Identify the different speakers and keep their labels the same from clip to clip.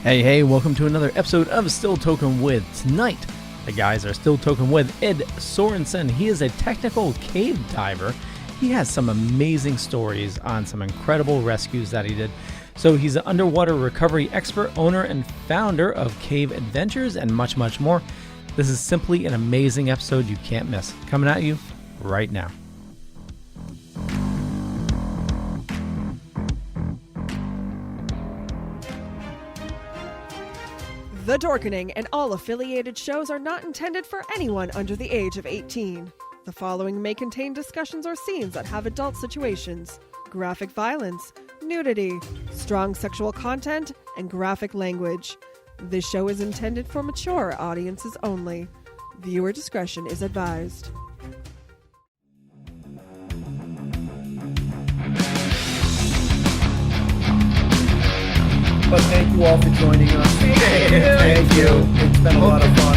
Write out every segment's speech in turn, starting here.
Speaker 1: Hey, welcome to another episode of Still Toking With. Tonight, the guys are still toking with Edd Sorenson. He is a technical cave diver. He has some amazing stories on some incredible rescues that he did. So he's an underwater recovery expert, owner, and founder of Cave Adventures, and much, much more. This is simply an amazing episode you can't miss. Coming at you right now.
Speaker 2: The Dorkening and all affiliated shows are not intended for anyone under the age of 18. The following may contain discussions or scenes that have adult situations, graphic violence, nudity, strong sexual content, and graphic language. This show is intended for mature audiences only. Viewer discretion is advised.
Speaker 3: But thank you all for joining us. Thank you. It's been a lot of fun.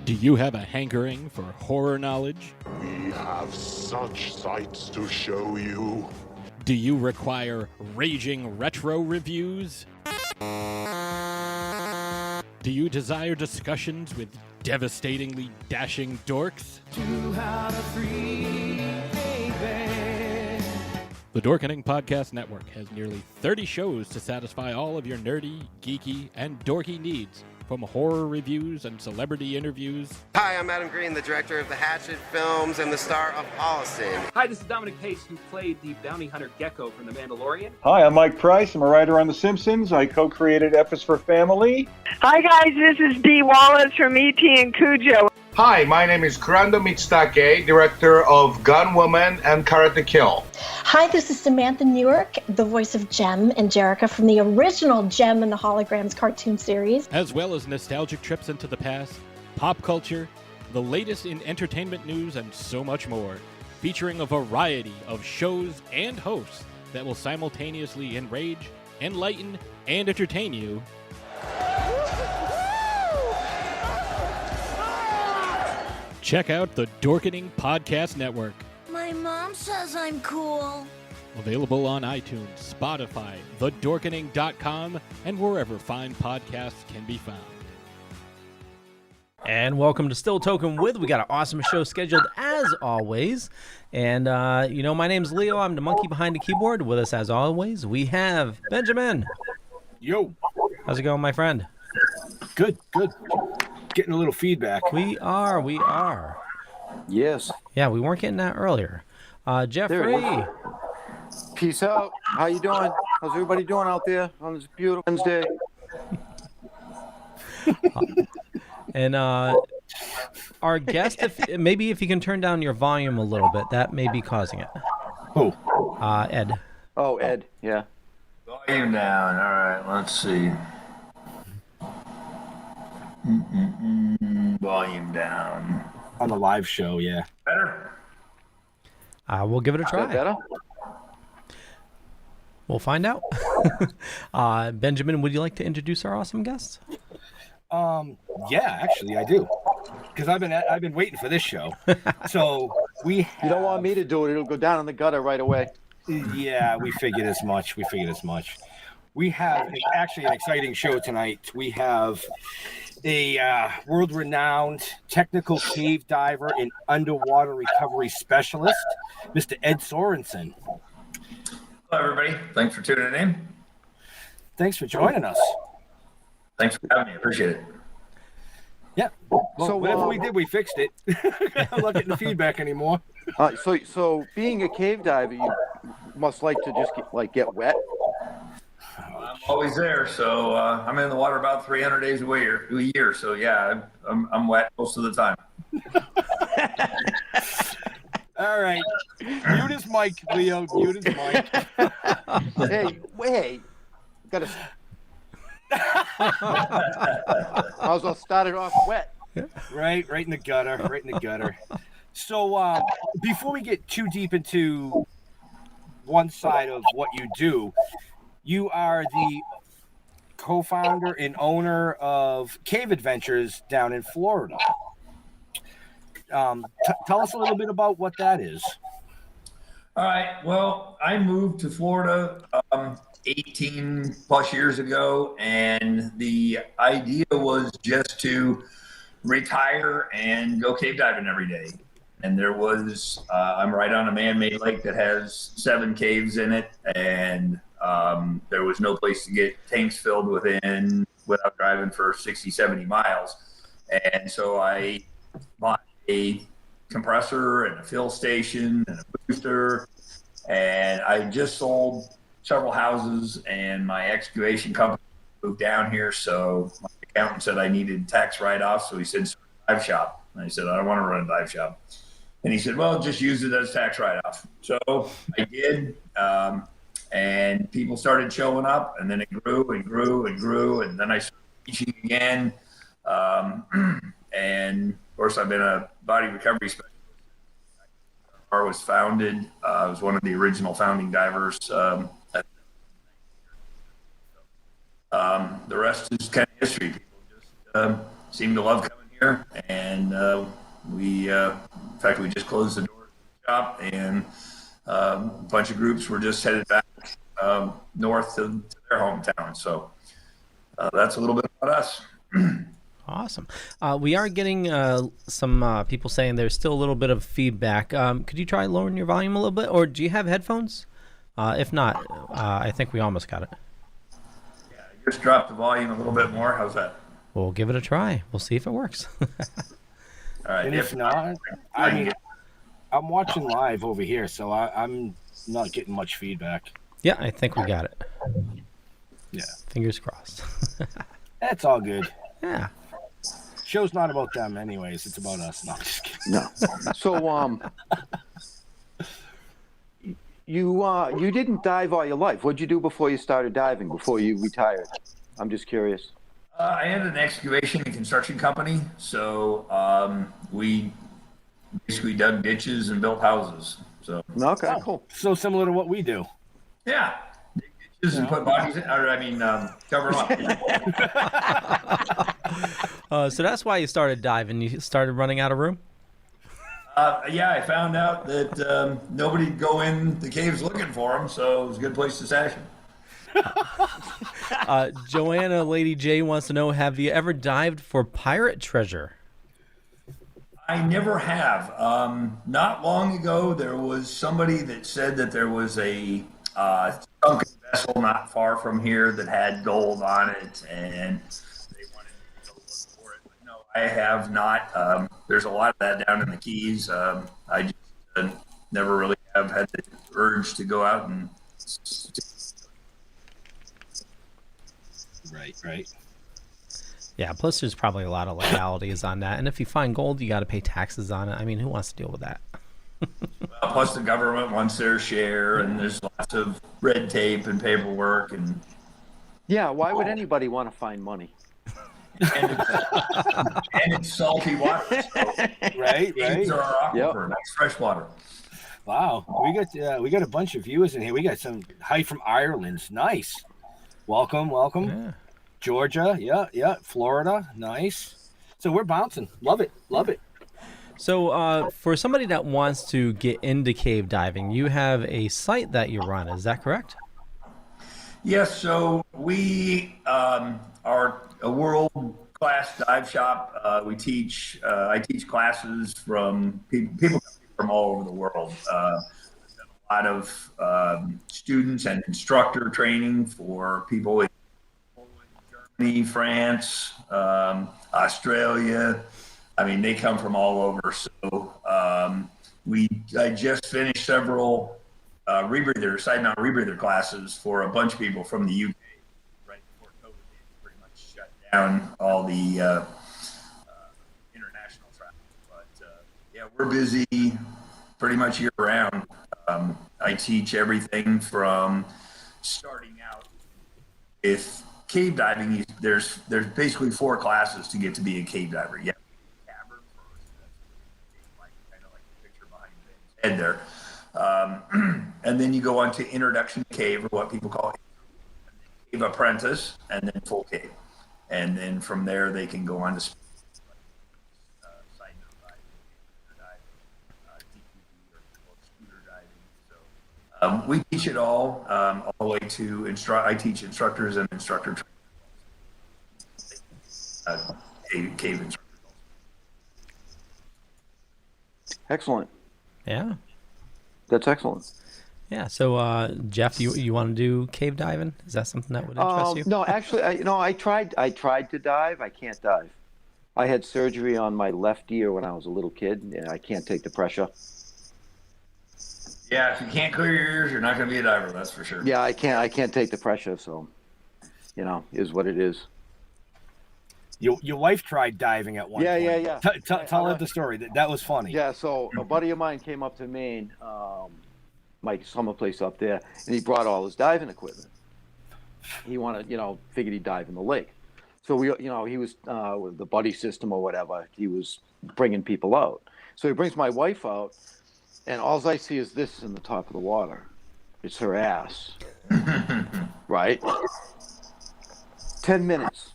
Speaker 4: Do you have a hankering for horror knowledge?
Speaker 5: We have such sights to show you.
Speaker 4: Do you require raging retro reviews? Do you desire discussions with devastatingly dashing dorks? The Dorkening Podcast Network has nearly 30 shows to satisfy all of your nerdy, geeky, and dorky needs. From horror reviews and celebrity interviews.
Speaker 6: Hi, I'm Adam Green, the director of the Hatchet films and the star of Allison.
Speaker 7: Hi, this is Dominic Pace, who played the bounty hunter Gecko from The Mandalorian.
Speaker 8: Hi, I'm Mike Price. I'm a writer on The Simpsons. I co-created F is for Family.
Speaker 9: Hi, guys. This is Dee Wallace from E.T. and Cujo.
Speaker 10: Hi, my name is Grando Mitsutake, director of Gun Woman and Karate Kill.
Speaker 11: Hi, this is Samantha Newark, the voice of Jem and Jerica from the original Jem and the Holograms cartoon series.
Speaker 4: As well as nostalgic trips into the past, pop culture, the latest in entertainment news, and so much more. Featuring a variety of shows and hosts that will simultaneously enrage, enlighten, and entertain you. Check out the Dorkening Podcast Network.
Speaker 12: My mom says I'm cool.
Speaker 4: Available on iTunes, Spotify, thedorkening.com, and wherever fine podcasts can be found.
Speaker 1: And welcome to Still Toking With. We got an awesome show scheduled as always. And, my name's Leo. I'm the monkey behind the keyboard. With us as always, we have Benjamin.
Speaker 13: Yo.
Speaker 1: How's it going, my friend?
Speaker 13: Good. Getting a little feedback.
Speaker 1: We are.
Speaker 3: Yes.
Speaker 1: Yeah, we weren't getting that earlier. Jeffrey.
Speaker 3: Peace out. How you doing? How's everybody doing out there on this beautiful Wednesday?
Speaker 1: And our guest, if you can turn down your volume a little bit, that may be causing it.
Speaker 13: Who?
Speaker 1: Ed.
Speaker 3: Oh, Ed. Yeah.
Speaker 10: Volume down. All right, let's see. Volume down.
Speaker 13: On the live show, yeah.
Speaker 10: Better?
Speaker 1: We'll give it a try.
Speaker 3: Better?
Speaker 1: We'll find out. Benjamin, would you like to introduce our awesome guests?
Speaker 13: Yeah, actually, I do. Because I've been waiting for this show. So
Speaker 3: you don't want me to do it; it'll go down in the gutter right away.
Speaker 13: Yeah, we figured as much. We have actually an exciting show tonight. We have a world-renowned technical cave diver and underwater recovery specialist, Mr. Edd Sorenson.
Speaker 14: Hello, everybody. Thanks for tuning in.
Speaker 13: Thanks for joining us.
Speaker 14: Thanks for having me. Appreciate it.
Speaker 13: Yeah. Well, so whatever we did, we fixed it. I'm not getting the feedback anymore.
Speaker 3: So being a cave diver, you must like to just get wet.
Speaker 14: I'm always there, so I'm in the water about 300 days a year. So yeah, I'm wet most of the time.
Speaker 13: All right, mute his mic, Leo. Mute his mic.
Speaker 3: Hey, wait, gotta. I was gonna start it off wet.
Speaker 13: Right in the gutter. Right in the gutter. So before we get too deep into one side of what you do. You are the co-founder and owner of Cave Adventures down in Florida. Tell us a little bit about what that is.
Speaker 14: All right. Well, I moved to Florida 18 plus years ago, and the idea was just to retire and go cave diving every day. And there was, I'm right on a man-made lake that has 7 caves in it, and there was no place to get tanks filled without driving for 60, 70 miles. And so I bought a compressor and a fill station and a booster. And I just sold several houses, and my excavation company moved down here. So my accountant said I needed tax write-off. So he said, dive shop. And I said, I don't want to run a dive shop. And he said, well, just use it as tax write-off. So I did. And people started showing up, and then it grew and grew and grew. And then I started teaching again. And of course, I've been a body recovery specialist. IUCRR was founded. I was one of the original founding divers. The rest is kind of history. People just seem to love coming here. And in fact, we just closed the doors to the shop, and a bunch of groups were just headed back north to their hometown. So that's a little bit about us.
Speaker 1: Awesome. We are getting some people saying there's still a little bit of feedback. Could you try lowering your volume a little bit, or do you have headphones? If not, I think we almost got it.
Speaker 14: Yeah, just drop the volume a little bit more. How's that?
Speaker 1: We'll give it a try. We'll see if it works.
Speaker 14: All right.
Speaker 13: And if not, I'm watching live over here, so I'm not getting much feedback.
Speaker 1: Yeah, I think we got it.
Speaker 13: Yeah.
Speaker 1: Fingers crossed.
Speaker 13: That's all good.
Speaker 1: Yeah.
Speaker 13: Show's not about them anyways. It's about us. No, I'm just kidding.
Speaker 3: No. So, you didn't dive all your life. What'd you do before you started diving, before you retired? I'm just curious.
Speaker 14: I had an excavation and construction company. So we basically dug ditches and built houses. So
Speaker 3: okay, cool.
Speaker 13: So similar to what we do.
Speaker 14: Yeah. Dig ditches and put bodies in, cover them up.
Speaker 1: So that's why you started diving. You started running out of room?
Speaker 14: Yeah, I found out that nobody'd go in the caves looking for them, so it was a good place to stash them.
Speaker 1: Joanna, Lady J wants to know, have you ever dived for pirate treasure?
Speaker 14: I never have. Not long ago, there was somebody that said that there was a sunken vessel not far from here that had gold on it, and they wanted me to go look for it. But no, I have not. There's a lot of that down in the Keys. I just never really have had the urge to go out and.
Speaker 13: Right.
Speaker 1: Yeah, plus there's probably a lot of legalities on that. And if you find gold, you got to pay taxes on it. I mean, who wants to deal with that?
Speaker 14: Well, plus the government wants their share, and there's lots of red tape and paperwork. And
Speaker 3: yeah, why would anybody want to find money?
Speaker 14: And it's salty water. So
Speaker 13: Right.
Speaker 14: These are our aquifer. That's fresh water.
Speaker 13: Wow, we got a bunch of viewers in here. We got some hi from Ireland. Nice. Welcome.
Speaker 1: Yeah.
Speaker 13: Georgia, yeah. Florida, nice. So we're bouncing. Love it.
Speaker 1: So for somebody that wants to get into cave diving, you have a site that you run. Is that correct?
Speaker 14: Yes, so we are a world-class dive shop. We teach. I teach classes from people from all over the world. A lot of students and instructor training for people in Germany, France, Australia. I mean, they come from all over. So I just finished several side mount rebreather classes for a bunch of people from the UK right before COVID pretty much shut down all the international travel. But yeah, we're busy pretty much year round. I teach everything from starting out with cave diving. There's basically 4 classes to get to be a cave diver. Yeah, cavern first. That's kind of like the picture behind Ben's head there. And then you go on to introduction to cave, or what people call cave apprentice, and then full cave. And then from there, they can go on to side note diving, DPD, or scooter diving. So we teach it all the way to I teach instructors and instructor trainers. Cave instructors.
Speaker 3: Excellent.
Speaker 1: Yeah.
Speaker 3: That's excellent.
Speaker 1: Yeah. So, Jeff, you want to do cave diving? Is that something that would interest you?
Speaker 3: No, actually, I tried to dive. I can't dive. I had surgery on my left ear when I was a little kid, and I can't take the pressure.
Speaker 14: Yeah, if you can't clear your ears, you're not going to be a diver. That's for sure.
Speaker 3: Yeah, I can't take the pressure. So, is what it is.
Speaker 13: Your wife tried diving at one point.
Speaker 3: Yeah.
Speaker 13: Tell her the story. That was funny.
Speaker 3: Yeah, so a buddy of mine came up to Maine, my summer place up there, and he brought all his diving equipment. He wanted, figured he'd dive in the lake. So he was with the buddy system or whatever. He was bringing people out. So he brings my wife out, and all I see is this in the top of the water. It's her ass. Right? 10 minutes.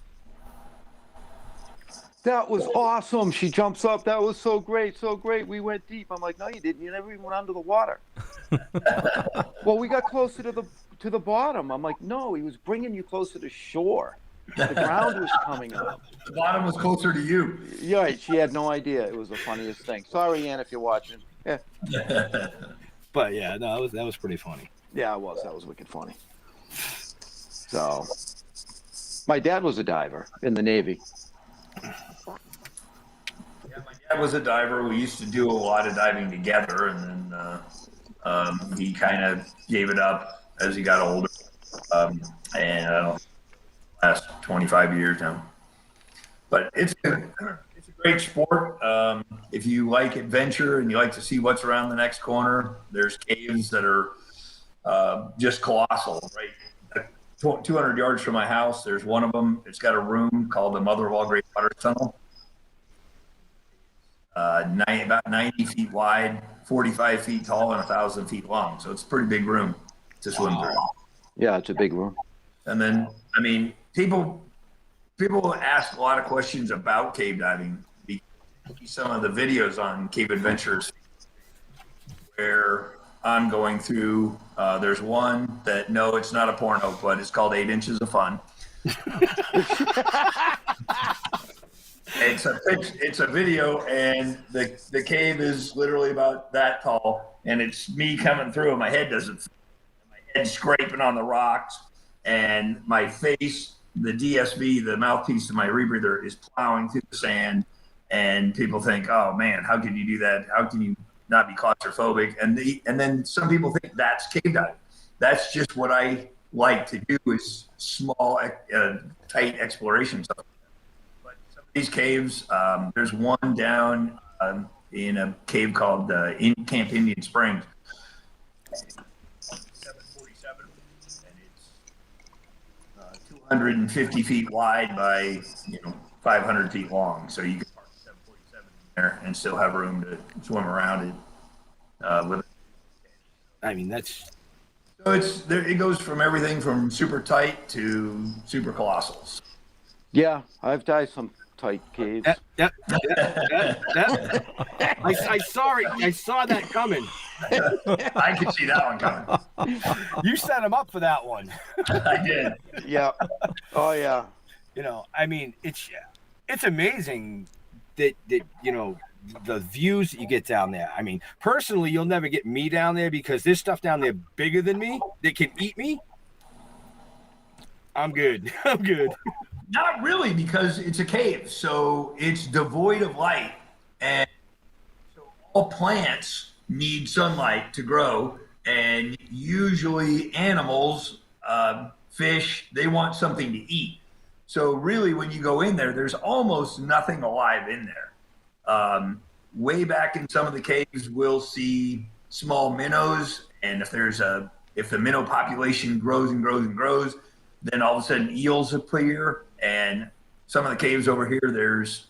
Speaker 3: That was awesome. She jumps up. That was so great, so great. We went deep. I'm like, no, you didn't. You never even went under the water. Well, we got closer to the bottom. I'm like, no, he was bringing you closer to shore. The ground was coming up.
Speaker 14: The bottom was closer to you.
Speaker 3: Yeah, right. She had no idea. It was the funniest thing. Sorry, Ann, if you're watching. Yeah.
Speaker 13: But yeah, no, that was pretty funny.
Speaker 3: Yeah, it was. That was wicked funny. So, my dad was a diver in the Navy.
Speaker 14: Yeah, my dad was a diver. We used to do a lot of diving together, and then he kind of gave it up as he got older. And last 25 years now. But it's a great sport. If you like adventure and you like to see what's around the next corner, there's caves that are just colossal, right? 200 yards from my house, there's one of them. It's got a room called the Mother of All Great Water Tunnel. About 90 feet wide, 45 feet tall, and 1,000 feet long. So it's a pretty big room to swim through.
Speaker 3: Yeah, it's a big room.
Speaker 14: And then, I mean, people ask a lot of questions about cave diving. Some of the videos on Cave Adventures where I'm going through, there's one that, no, it's not a porno, but it's called 8 Inches of Fun. It's a video, and the cave is literally about that tall, and it's me coming through, and my head doesn't fit. My head's scraping on the rocks, and my face, the DSB, the mouthpiece of my rebreather, is plowing through the sand, and people think, oh man, how can you do that? How can you not be claustrophobic? And then some people think that's cave diving. That's just what I like to do, is small, tight exploration stuff. But some of these caves, there's one down in a cave called Camp Indian Springs. 747, and it's 250 feet wide by 500 feet long. So you can park 747 in there and still have room to swim around it with it.
Speaker 13: I mean, that's...
Speaker 14: So it goes from everything from super tight to super colossals.
Speaker 3: Yeah, I've dived some tight caves.
Speaker 13: Yep. I saw it. I saw that coming.
Speaker 14: I could see that one coming.
Speaker 13: You set him up for that one.
Speaker 14: I did.
Speaker 3: Yeah. Oh yeah.
Speaker 13: You know, I mean, it's amazing that you know the views that you get down there. I mean, personally, you'll never get me down there because there's stuff down there bigger than me that can eat me. I'm good. I'm good.
Speaker 14: Not really, because it's a cave, so it's devoid of light, and so all plants need sunlight to grow, and usually animals, fish, they want something to eat. So really, when you go in there, there's almost nothing alive in there. Way back in some of the caves, we'll see small minnows, and if the minnow population grows and grows and grows, then all of a sudden eels appear. And some of the caves over here, there's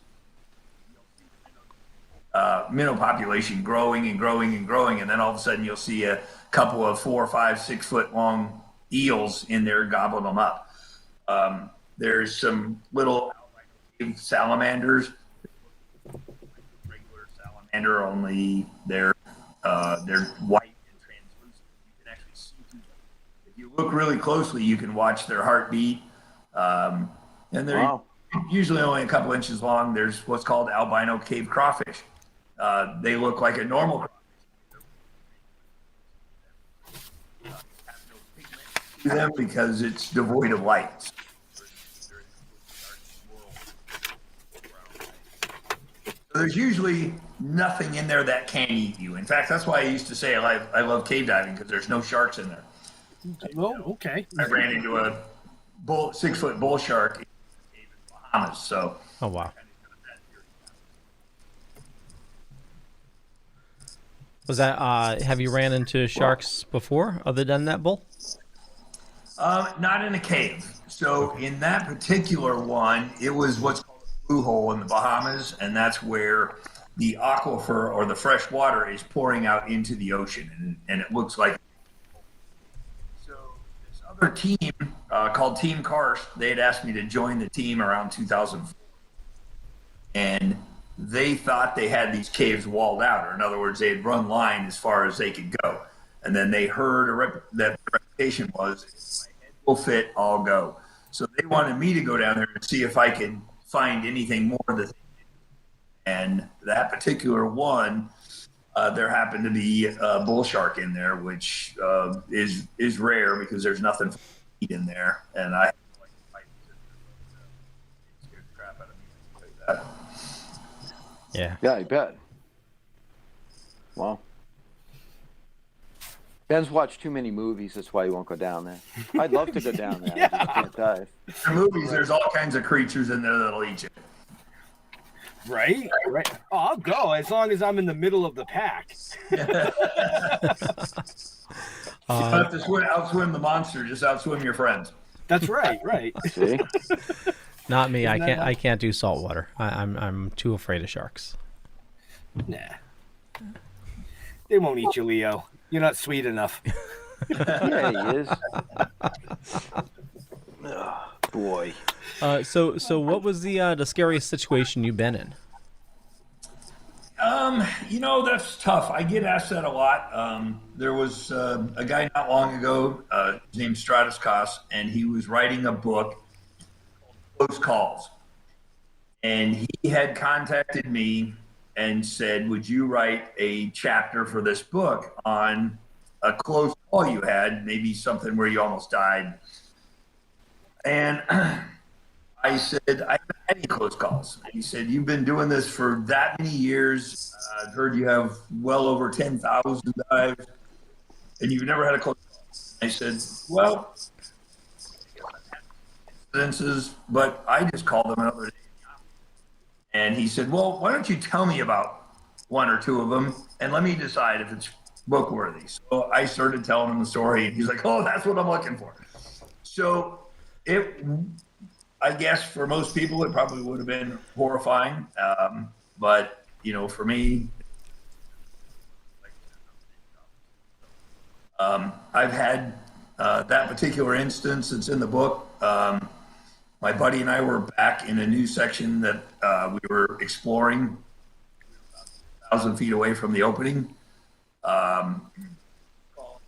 Speaker 14: minnow population growing and growing and growing, and then all of a sudden you'll see a couple of 4, 5, 6 foot long eels in there gobbling them up. There's some little salamanders, regular salamander, only they're white and translucent. You can actually see through them. If you look really closely, you can watch their heartbeat. And they're usually only a couple inches long. There's what's called albino cave crawfish. They look like a normal crawfish. To them because it's devoid of light. So there's usually nothing in there that can eat you. In fact, that's why I used to say I love cave diving, because there's no sharks in there.
Speaker 13: Oh, okay.
Speaker 14: I ran into a 6-foot bull shark in the Bahamas. So.
Speaker 1: Oh wow. Was that? Have you ran into sharks before, other than that bull?
Speaker 14: Not in a cave. So in that particular one, it was what's called a blue hole in the Bahamas, and that's where the aquifer or the fresh water is pouring out into the ocean, and it looks like. So this other team called Team Karst, they had asked me to join the team around 2004, and they thought they had these caves walled out, or in other words, they had run line as far as they could go, and then they heard that the reputation was, will fit, I'll go. So they wanted me to go down there and see if I could find anything more that they did. And that particular one, there happened to be a bull shark in there, which is rare because there's nothing to eat in there. And I scared the crap out of me like that.
Speaker 3: Yeah, I bet. Wow. Ben's watched too many movies. That's why he won't go down there. I'd love to go down there. I just can't dive.
Speaker 14: In movies, there's all kinds of creatures in there that'll eat you.
Speaker 13: Right. Oh, I'll go as long as I'm in the middle of the pack.
Speaker 14: You don't have to outswim the monster. Just outswim your friends.
Speaker 13: That's right.
Speaker 3: See?
Speaker 1: Not me. I can't do salt water. I'm too afraid of sharks.
Speaker 13: Nah. They won't eat you, Leo. You're not sweet enough.
Speaker 3: Yeah, he is. Oh, boy.
Speaker 1: So what was the scariest situation you've been in?
Speaker 14: That's tough. I get asked that a lot. There was a guy not long ago, his name's Stratus Koss, and he was writing a book called Close Calls. And he had contacted me and said, would you write a chapter for this book on a close call you had, maybe something where you almost died? And I said, I haven't had any close calls. And he said, you've been doing this for that many years. I've heard you have well over 10,000 dives, and you've never had a close call. I said, well, incidences, but I just called them another day. And he said, well, why don't you tell me about one or two of them, and let me decide if it's book worthy. So I started telling him the story, and he's like, oh, that's what I'm looking for. So I guess for most people, it probably would have been horrifying. But, for me, I've had that particular instance that's in the book. my buddy and I were back in a new section that we were exploring, 1,000 feet away from the opening.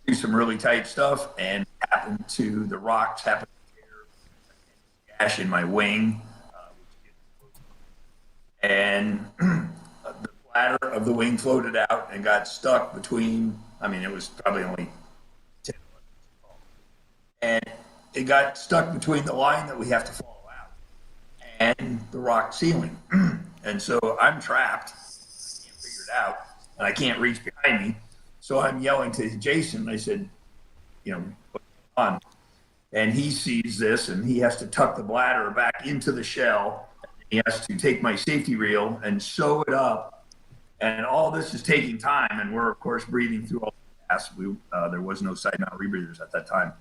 Speaker 14: Do some really tight stuff, and the rocks happened to tear a gash in my wing. And the bladder of the wing floated out and got stuck between, it was probably only 10 feet. And it got stuck between the line that we have to follow out and the rock ceiling. And so I'm trapped, can't figure it out, and I can't reach behind me. So I'm yelling to Jason. I said, what's going on? And he sees this, and he has to tuck the bladder back into the shell. He has to take my safety reel and sew it up. And all this is taking time, and we're, of course, breathing through all the gas. There was no side mount rebreathers at that time.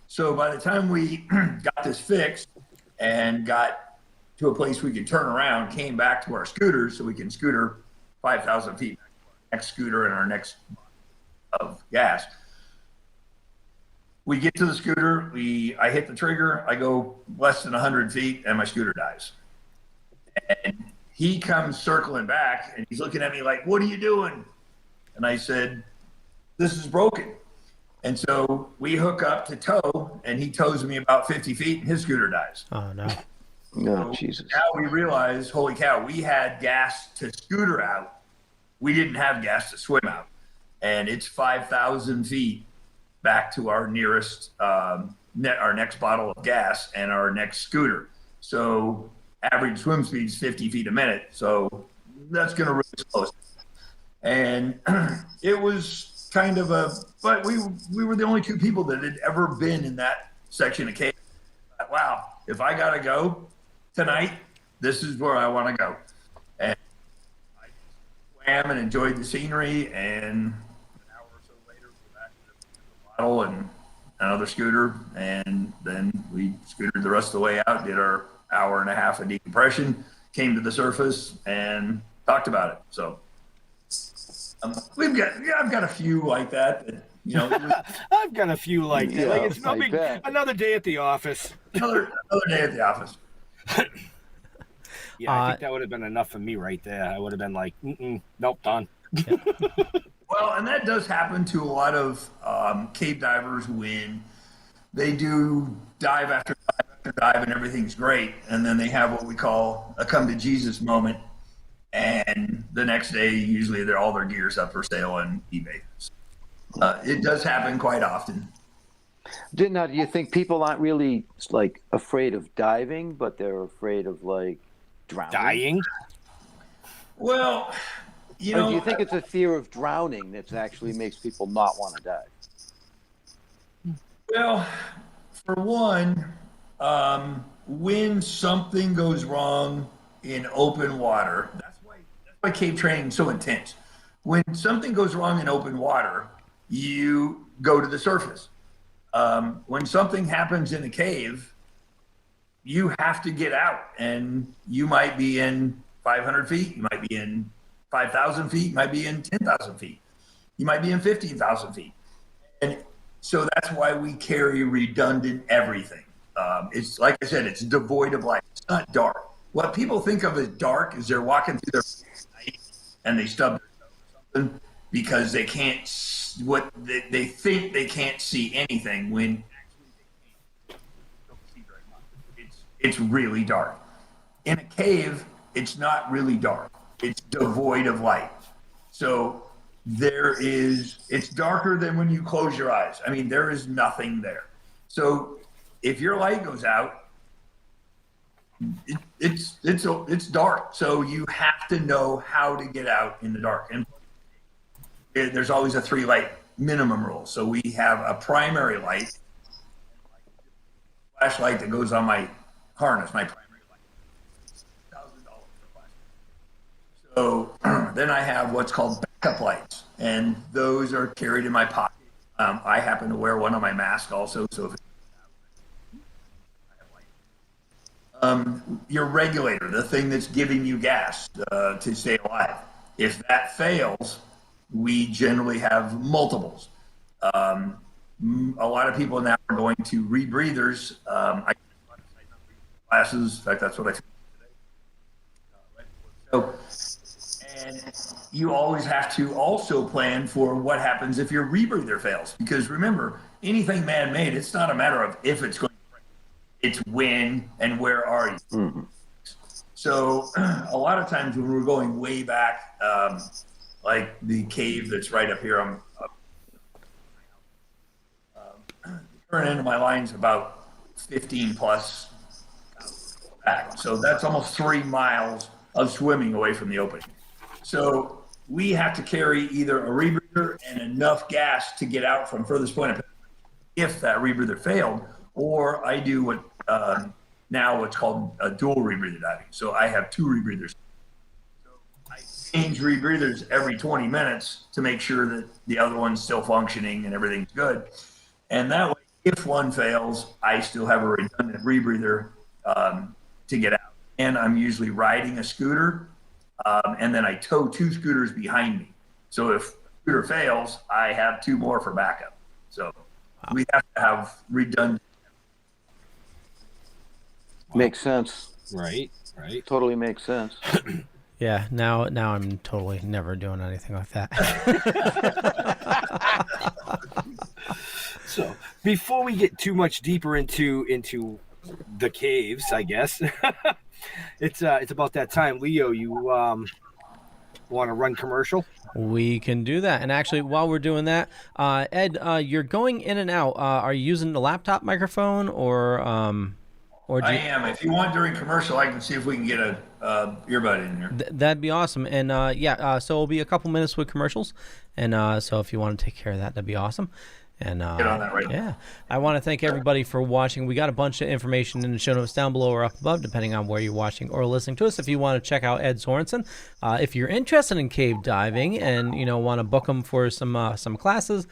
Speaker 14: So by the time we got this fixed and got to a place we could turn around, came back to our scooters so we can scooter 5,000 feet back to our next scooter and our next of gas. We get to the scooter, I hit the trigger, I go less than 100 feet, and my scooter dies. And he comes circling back, and he's looking at me like, "What are you doing?" And I said, "This is broken." And so we hook up to tow, and he tows me about 50 feet, and his scooter dies.
Speaker 1: Oh, no.
Speaker 3: No, Jesus.
Speaker 14: Now we realize, holy cow, we had gas to scooter out. We didn't have gas to swim out. And it's 5,000 feet back to our nearest, our next bottle of gas and our next scooter. So average swim speed is 50 feet a minute. So that's going to really slow us. And it was kind of but we were the only two people that had ever been in that section of cave. Wow, if I got to go tonight, this is where I want to go. And I swam and enjoyed the scenery, and bottle and another scooter, and then we scootered the rest of the way out, did our hour and a half of decompression, came to the surface, and talked about it. So I've got a few like that.
Speaker 13: I've got a few like that.
Speaker 3: Yeah,
Speaker 13: Like it's no big. Another day at the office.
Speaker 14: Another day at the office.
Speaker 13: Yeah, I think that would have been enough for me right there. I would have been like, nope, done.
Speaker 1: Yeah.
Speaker 14: Well, and that does happen to a lot of cave divers when they do dive after dive after dive and everything's great. And then they have what we call a come to Jesus moment. And the next day, usually all their gear's up for sale on eBay. It does happen quite often.
Speaker 3: Do you think people aren't really like afraid of diving, but they're afraid of like drowning?
Speaker 13: Dying?
Speaker 14: Well,
Speaker 3: do you think it's a fear of drowning that actually makes people not want to dive?
Speaker 14: Well, for one, when something goes wrong in open water, that's why cave training is so intense. When something goes wrong in open water, you go to the surface. When something happens in a cave, you have to get out, and you might be in 500 feet, you might be in 5,000 feet, you might be in 10,000 feet, you might be in 15,000 feet. And so that's why we carry redundant everything. It's like I said, it's devoid of light. It's not dark. What people think of as dark is they're walking through their night and they stub their toe or something because they can't, they think they can't see anything when actually they don't see very much. It's really dark. In a cave, it's not really dark. It's devoid of light. So it's darker than when you close your eyes. I mean, there is nothing there. So if your light goes out, it's dark. So you have to know how to get out in the dark. And there's always a 3 light minimum rule. So we have a primary light, flashlight that goes on my harness, my primary light, $1,000 for flashlight. So then I have what's called backup lights, and those are carried in my pocket. I happen to wear one on my mask also, so if your regulator, the thing that's giving you gas to stay alive. If that fails, we generally have multiples. a lot of people now are going to rebreathers. I classes. In fact, that's what I took today. And you always have to also plan for what happens if your rebreather fails. Because remember, anything man-made, it's not a matter of if it's going to break. It's when and where are you. Mm-hmm. So a lot of times when we're going way back, like the cave that's right up here, the current end of my line's about 15 plus back. So that's almost 3 miles of swimming away from the opening. So we have to carry either a rebreather and enough gas to get out from furthest point of if that rebreather failed, or I do what now what's called a dual rebreather diving. So I have 2 rebreathers. So I change rebreathers every 20 minutes to make sure that the other one's still functioning and everything's good. And that way, if one fails, I still have a redundant rebreather to get out. And I'm usually riding a scooter, and then I tow 2 scooters behind me. So if the scooter fails, I have 2 more for backup. So we have to have redundant.
Speaker 3: Makes sense.
Speaker 13: Right.
Speaker 3: Totally makes sense.
Speaker 1: Yeah, now I'm totally never doing anything like that.
Speaker 13: So before we get too much deeper into the caves, I guess it's about that time. Leo, you want to run commercial?
Speaker 1: We can do that. And actually, while we're doing that, Ed, you're going in and out. Are you using the laptop microphone or
Speaker 14: I am. If you want during commercial, I can see if we can get a earbud in there.
Speaker 1: That'd be awesome. And so it'll be a couple minutes with commercials. And so if you want to take care of that, that'd be awesome. And
Speaker 14: get on that right now.
Speaker 1: Yeah, I want to thank everybody for watching. We got a bunch of information in the show notes down below or up above, depending on where you're watching or listening to us. If you want to check out Edd Sorenson, if you're interested in cave diving and want to book them for some classes,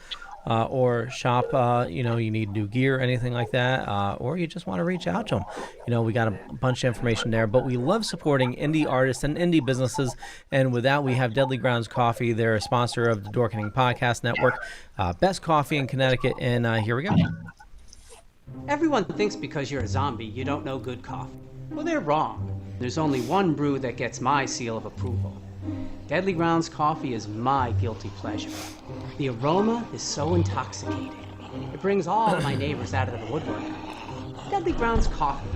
Speaker 1: or shop, you need new gear, anything like that, or you just want to reach out to them. We got a bunch of information there, but we love supporting indie artists and indie businesses, and with that, we have Deadly Grounds Coffee. They're a sponsor of the Dorkening Podcast Network, best coffee in Connecticut, and here we go.
Speaker 15: Everyone thinks because you're a zombie, you don't know good coffee. Well, they're wrong. There's only one brew that gets my seal of approval. Deadly Grounds coffee is my guilty pleasure. The aroma is so intoxicating. It brings all of my neighbors out of the woodwork. Deadly Grounds coffee.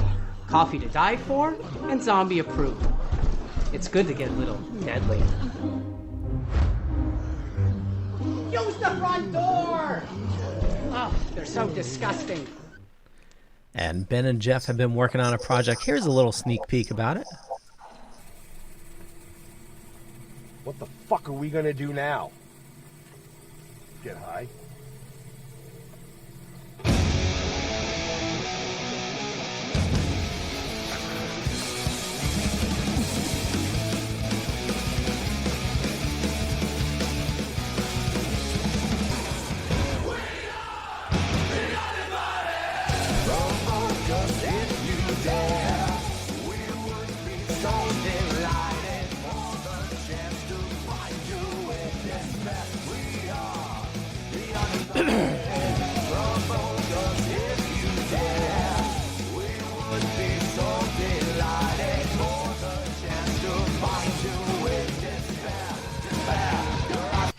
Speaker 15: Coffee to die for and zombie approved. It's good to get a little deadly. Use the front door! Oh, they're so disgusting.
Speaker 1: And Ben and Jeff have been working on a project. Here's a little sneak peek about it.
Speaker 13: What the fuck are we gonna do now? Get high.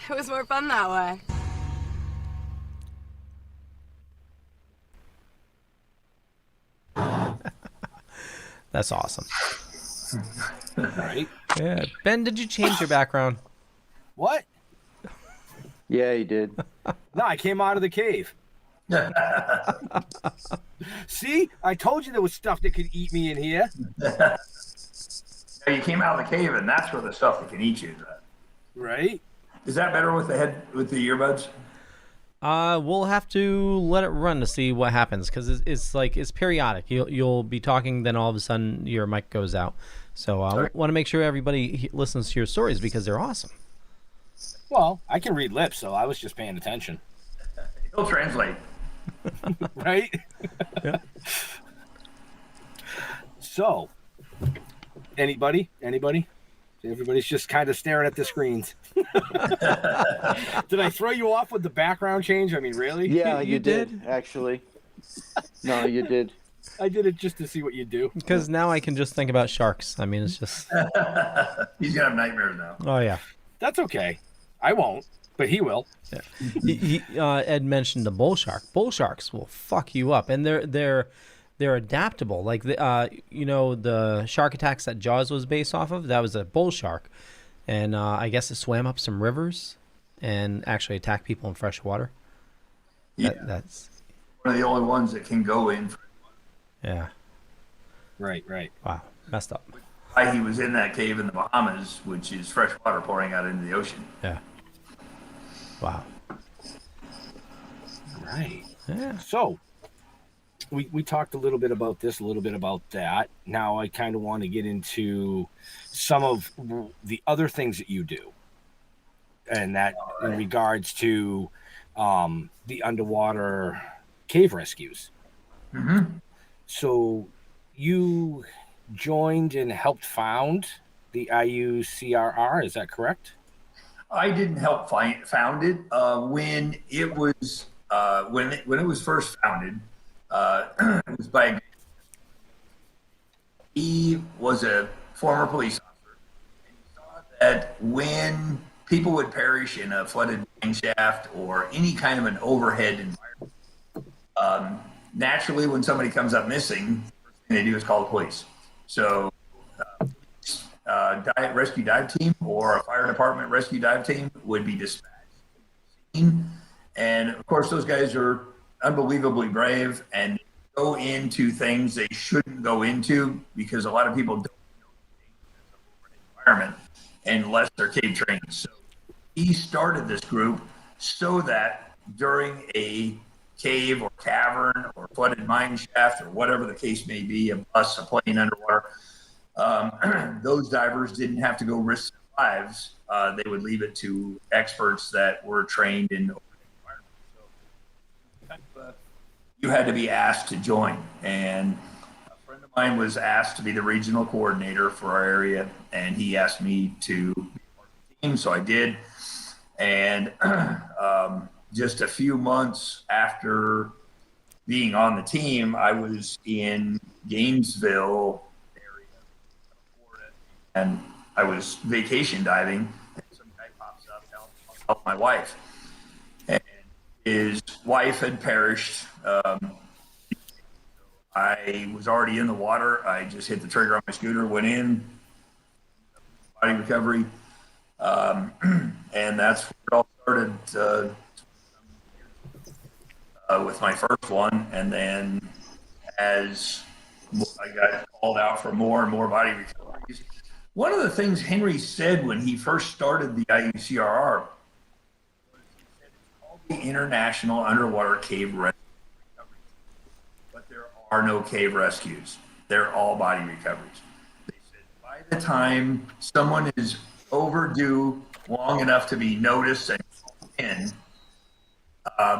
Speaker 16: It was more fun that way.
Speaker 1: That's awesome.
Speaker 13: Right?
Speaker 1: Yeah. Ben, did you change your background?
Speaker 13: What?
Speaker 3: Yeah, he did.
Speaker 13: No, I came out of the cave. See? I told you there was stuff that could eat me in here.
Speaker 14: Yeah, you came out of the cave, and that's where the stuff that can eat you is at.
Speaker 13: Right?
Speaker 14: Is that better with the earbuds?
Speaker 1: We'll have to let it run to see what happens, because it's periodic. You'll be talking, then all of a sudden your mic goes out. So I want to make sure everybody listens to your stories because they're awesome.
Speaker 13: Well, I can read lips, so I was just paying attention.
Speaker 14: He'll translate.
Speaker 13: Right?
Speaker 1: Yeah.
Speaker 13: So, anybody? Everybody's just kind of staring at the screens. Did I throw you off with the background change? I mean, really?
Speaker 3: Yeah, you did actually. No, you did.
Speaker 13: I did it just to see what you do.
Speaker 1: Because now I can just think about sharks. I mean, it's just.
Speaker 14: He's gonna have nightmares now.
Speaker 1: Oh yeah.
Speaker 13: That's okay. I won't, but he will.
Speaker 1: Yeah. Ed mentioned the bull shark. Bull sharks will fuck you up, and they're adaptable. Like the shark attacks that Jaws was based off of. That was a bull shark, and I guess it swam up some rivers and actually attacked people in fresh water.
Speaker 14: Yeah,
Speaker 1: that's
Speaker 14: one of the only ones that can go in.
Speaker 1: Yeah.
Speaker 13: Right.
Speaker 1: Wow, messed up.
Speaker 14: Why he was in that cave in the Bahamas, which is fresh water pouring out into the ocean.
Speaker 1: Yeah. Wow.
Speaker 13: Right.
Speaker 1: Yeah.
Speaker 13: So, we talked a little bit about this, a little bit about that. Now I kind of want to get into some of the other things that you do, and that in regards to the underwater cave rescues.
Speaker 14: Mm-hmm.
Speaker 13: So you joined and helped found the IUCRR, is that correct?
Speaker 14: I didn't help found it when it was when it was first founded. It was by he was a former police officer, and he saw that when people would perish in a flooded mine shaft or any kind of an overhead environment, naturally, when somebody comes up missing, the first thing they do is call the police. So, rescue dive team or a fire department rescue dive team would be dispatched. And of course, those guys are unbelievably brave and go into things they shouldn't go into because a lot of people don't know the environment unless they're cave trained. So he started this group so that during a cave or cavern or flooded mine shaft or whatever the case may be, a bus, a plane underwater, those divers didn't have to go risk their lives. They would leave it to experts that were trained in open environments. So you had to be asked to join. And a friend of mine was asked to be the regional coordinator for our area, and he asked me to be part of the team, so I did. And just a few months after being on the team, I was in Gainesville area, Florida, and I was vacation diving, and some guy pops up and tells my wife. And his wife had perished. I was already in the water. I just hit the trigger on my scooter, went in, body recovery, and that's where it all started. With my first one, and then as I got called out for more and more body recoveries. One of the things Henry said when he first started the IUCRR was he said it's called the International Underwater Cave Rescue Recovery, but there are no cave rescues. They're all body recoveries. They said by the time someone is overdue long enough to be noticed and called in,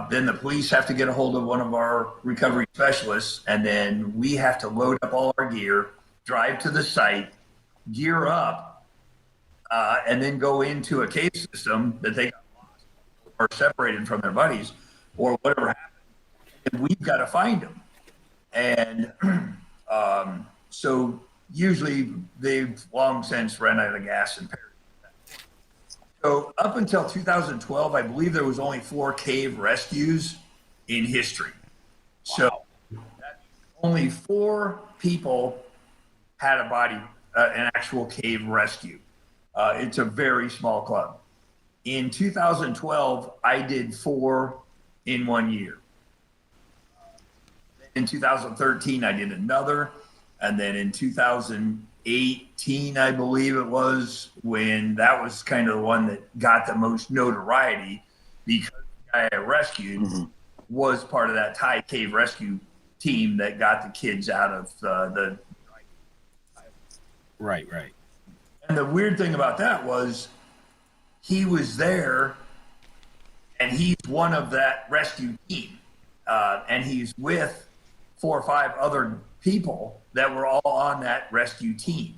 Speaker 14: then the police have to get a hold of one of our recovery specialists, and then we have to load up all our gear, drive to the site, gear up, and then go into a cave system that they got lost or separated from their buddies or whatever happened. And we've got to find them. And so usually they've long since run out of gas and perished. So up until 2012, I believe there was only 4 cave rescues in history. So that means only 4 people had an actual cave rescue. It's a very small club. In 2012, I did 4 in 1 year. In 2013, I did another. And then in 2018, I believe it was, when that was kind of the one that got the most notoriety because the guy I rescued was part of that Thai cave rescue team that got the kids out of the.
Speaker 13: Right.
Speaker 14: And the weird thing about that was he was there and he's one of that rescue team. And he's with 4 or 5 other people that were all on that rescue team.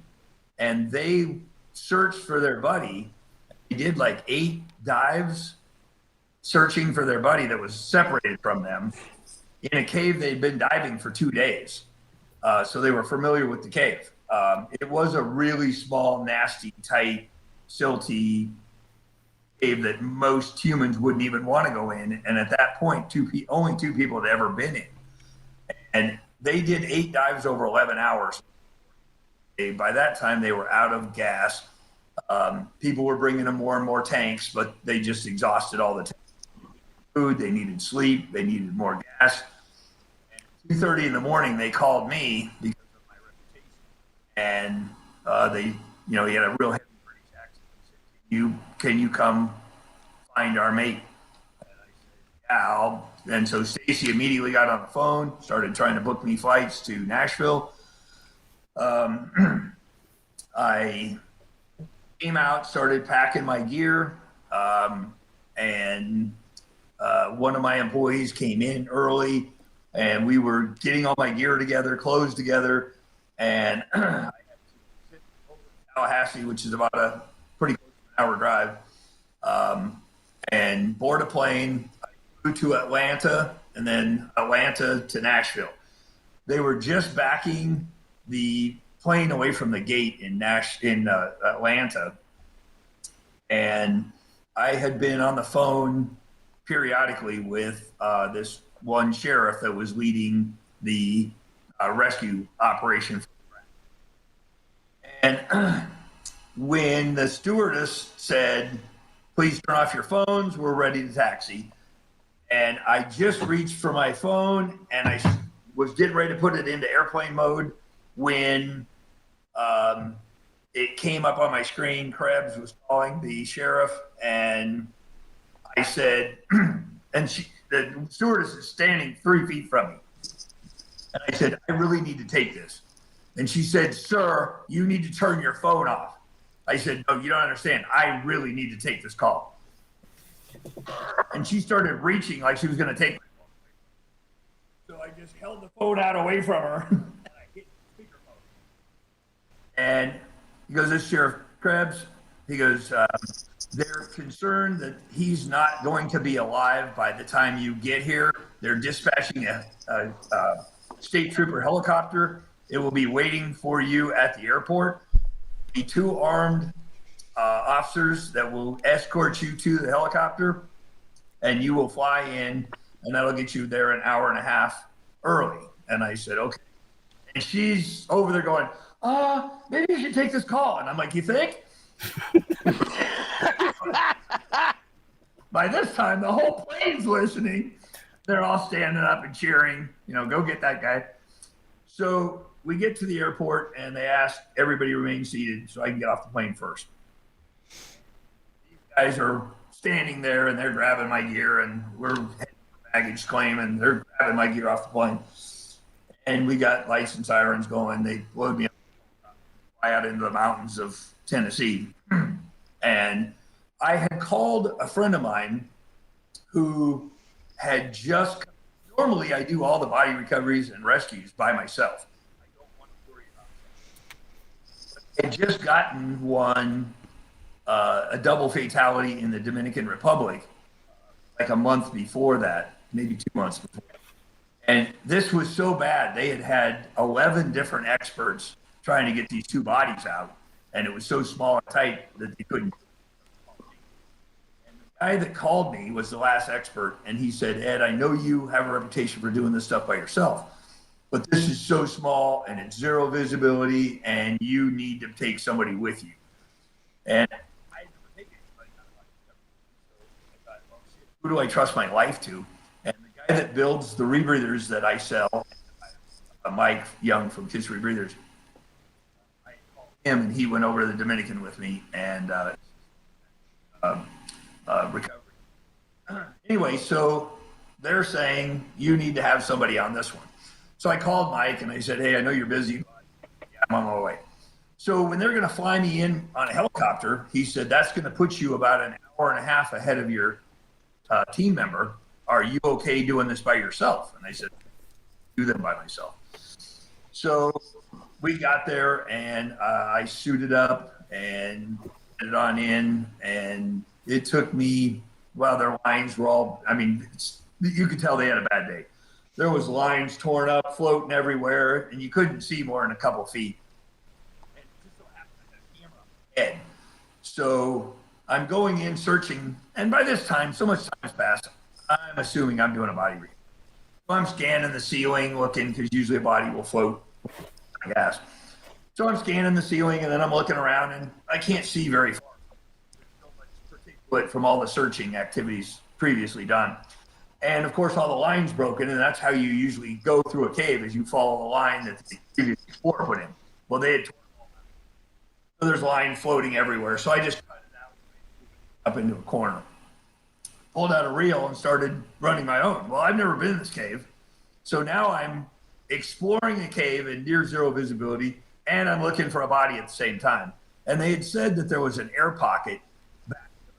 Speaker 14: And they searched for their buddy. They did like 8 dives searching for their buddy that was separated from them in a cave they'd been diving for 2 days. So they were familiar with the cave. It was a really small, nasty, tight, silty cave that most humans wouldn't even want to go in. And at that point, only 2 people had ever been in. And they did 8 dives over 11 hours. By that time, they were out of gas. People were bringing them more and more tanks, but they just exhausted all the tanks. Food, they needed sleep, they needed more gas. And 2:30 in the morning, they called me because of my reputation. And they, he had a real heavy British accent. He said, can you come find our mate? And I said, yeah, And so Stacy immediately got on the phone, started trying to book me flights to Nashville. I came out, started packing my gear, and one of my employees came in early, and we were getting all my gear together, clothes together, and I had to sit over to Tallahassee, which is about a pretty close to an hour drive, and board a plane. I flew to Atlanta, and then Atlanta to Nashville. They were just backing the plane away from the gate in Atlanta, and I had been on the phone periodically with this one sheriff that was leading the rescue operation. And when the stewardess said, "Please turn off your phones, we're ready to taxi," and I just reached for my phone and I was getting ready to put it into airplane mode when it came up on my screen. Krebs was calling the sheriff, and I said, and the stewardess is standing 3 feet from me. And I said, "I really need to take this." And she said, "Sir, you need to turn your phone off." I said, "No, you don't understand. I really need to take this call." And she started reaching like she was going to take my phone. So I just held the phone out away from her, and I hit the speakerphone. And he goes, "This is Sheriff Krebs." He goes, "They're concerned that he's not going to be alive by the time you get here. They're dispatching a state trooper helicopter. It will be waiting for you at the airport. Be 2 armed officers that will escort you to the helicopter, and you will fly in, and that'll get you there an hour and a half early." And I said, "Okay." And she's over there going, "Maybe you should take this call." And I'm like, "You think?" By this time, the whole plane's listening. They're all standing up and cheering, "Go get that guy." So we get to the airport, and they ask everybody to remain seated so I can get off the plane first. These guys are standing there, and they're grabbing my gear, and we're heading for baggage claim, and they're grabbing my gear off the plane. And we got lights and sirens going. They load me up, fly out into the mountains of Tennessee. And I had called a friend of mine who had just, normally I do all the body recoveries and rescues by myself. I don't want to worry about it. I had just gotten one, a double fatality in the Dominican Republic, like a month before that, maybe 2 months before. And this was so bad, they had 11 different experts trying to get these 2 bodies out. And it was so small and tight that they couldn't. And the guy that called me was the last expert, and he said, "Ed, I know you have a reputation for doing this stuff by yourself, but this is so small and it's 0 visibility, and you need to take somebody with you." And I had never taken anybody out of my recovery. So I thought, well, shit, who do I trust my life to? And the guy that builds the rebreathers that I sell, Mike Young from Kiss Rebreathers, him, and he went over to the Dominican with me and recovery. Anyway, so they're saying you need to have somebody on this one. So I called Mike and I said, "Hey, I know you're busy, but yeah, I'm on my way." So when they're going to fly me in on a helicopter, he said, "That's going to put you about an hour and a half ahead of your team member. Are you okay doing this by yourself?" And I said, "Do them by myself." So we got there, and I suited up and put it on in, and it took me, well, their lines were all, I mean, you could tell they had a bad day. There was lines torn up, floating everywhere, and you couldn't see more than a couple feet. And it just so happened I had a camera on my head. So I'm going in searching, and by this time, so much time has passed, I'm assuming I'm doing a body read. So I'm scanning the ceiling, looking, because usually a body will float, I guess. So I'm scanning the ceiling, and then I'm looking around, and I can't see very far. There's so much particulate from all the searching activities previously done. And of course, all the lines broken, and that's how you usually go through a cave, is you follow the line that the previous explorer put in. Well, they had torn all that. So there's line floating everywhere. So I just cut it out up into a corner, pulled out a reel, and started running my own. Well, I've never been in this cave, so now I'm exploring the cave in near zero visibility, and I'm looking for a body at the same time. And they had said that there was an air pocket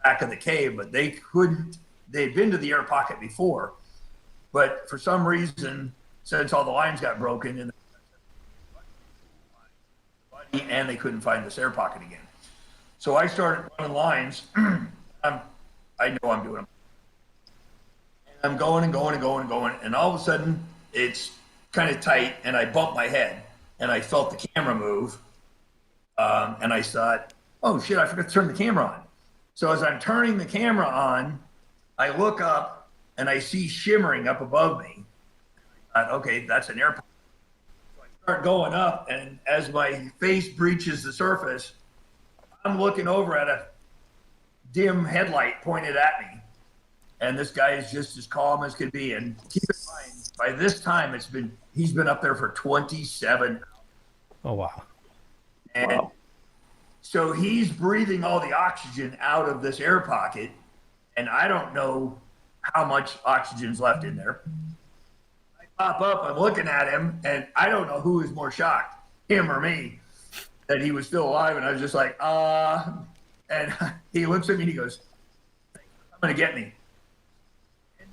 Speaker 14: back of the cave, but they couldn't. They'd been to the air pocket before, but for some reason, since all the lines got broken, and they couldn't find this air pocket again. So I started running lines. I know I'm doing them. And I'm going and going and going and going, and all of a sudden, it's kind of tight, and I bumped my head, and I felt the camera move, and I thought, oh shit, I forgot to turn the camera on. So as I'm turning the camera on, I look up and I see shimmering up above me. I thought, okay, that's an air pocket. So I start going up, and as my face breaches the surface, I'm looking over at a dim headlight pointed at me. And this guy is just as calm as could be. And keep in mind, by this time, he's been up there for 27 hours.
Speaker 1: Oh, wow.
Speaker 14: And wow. So he's breathing all the oxygen out of this air pocket. And I don't know how much oxygen's left in there. I pop up, I'm looking at him, and I don't know who is more shocked, him or me, that he was still alive. And I was just like, and he looks at me and he goes, I'm going to get me. And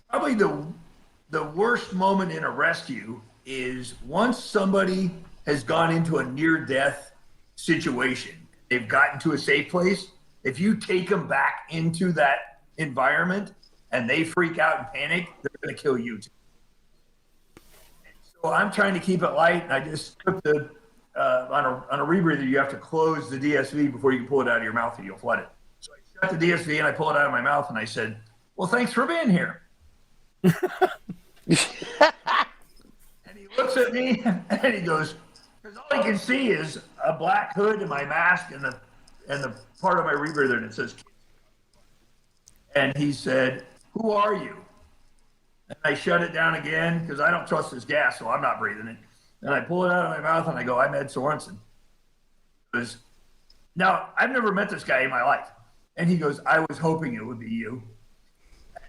Speaker 14: probably the worst moment in a rescue is once somebody has gone into a near-death situation, they've gotten to a safe place. If you take them back into that environment and they freak out and panic, they're going to kill you too. And so I'm trying to keep it light, and I just took the on a rebreather, you have to close the DSV before you can pull it out of your mouth or you'll flood it. So I shut the DSV and I pull it out of my mouth and I said, well, thanks for being here. And he looks at me and he goes, because all he can see is a black hood and my mask and the part of my rebreather, and it says kids. And he said, who are you? And I shut it down again because I don't trust this gas, so I'm not breathing it. And I pull it out of my mouth and I go, I'm Edd Sorenson. Now, I've never met this guy in my life. And he goes, I was hoping it would be you.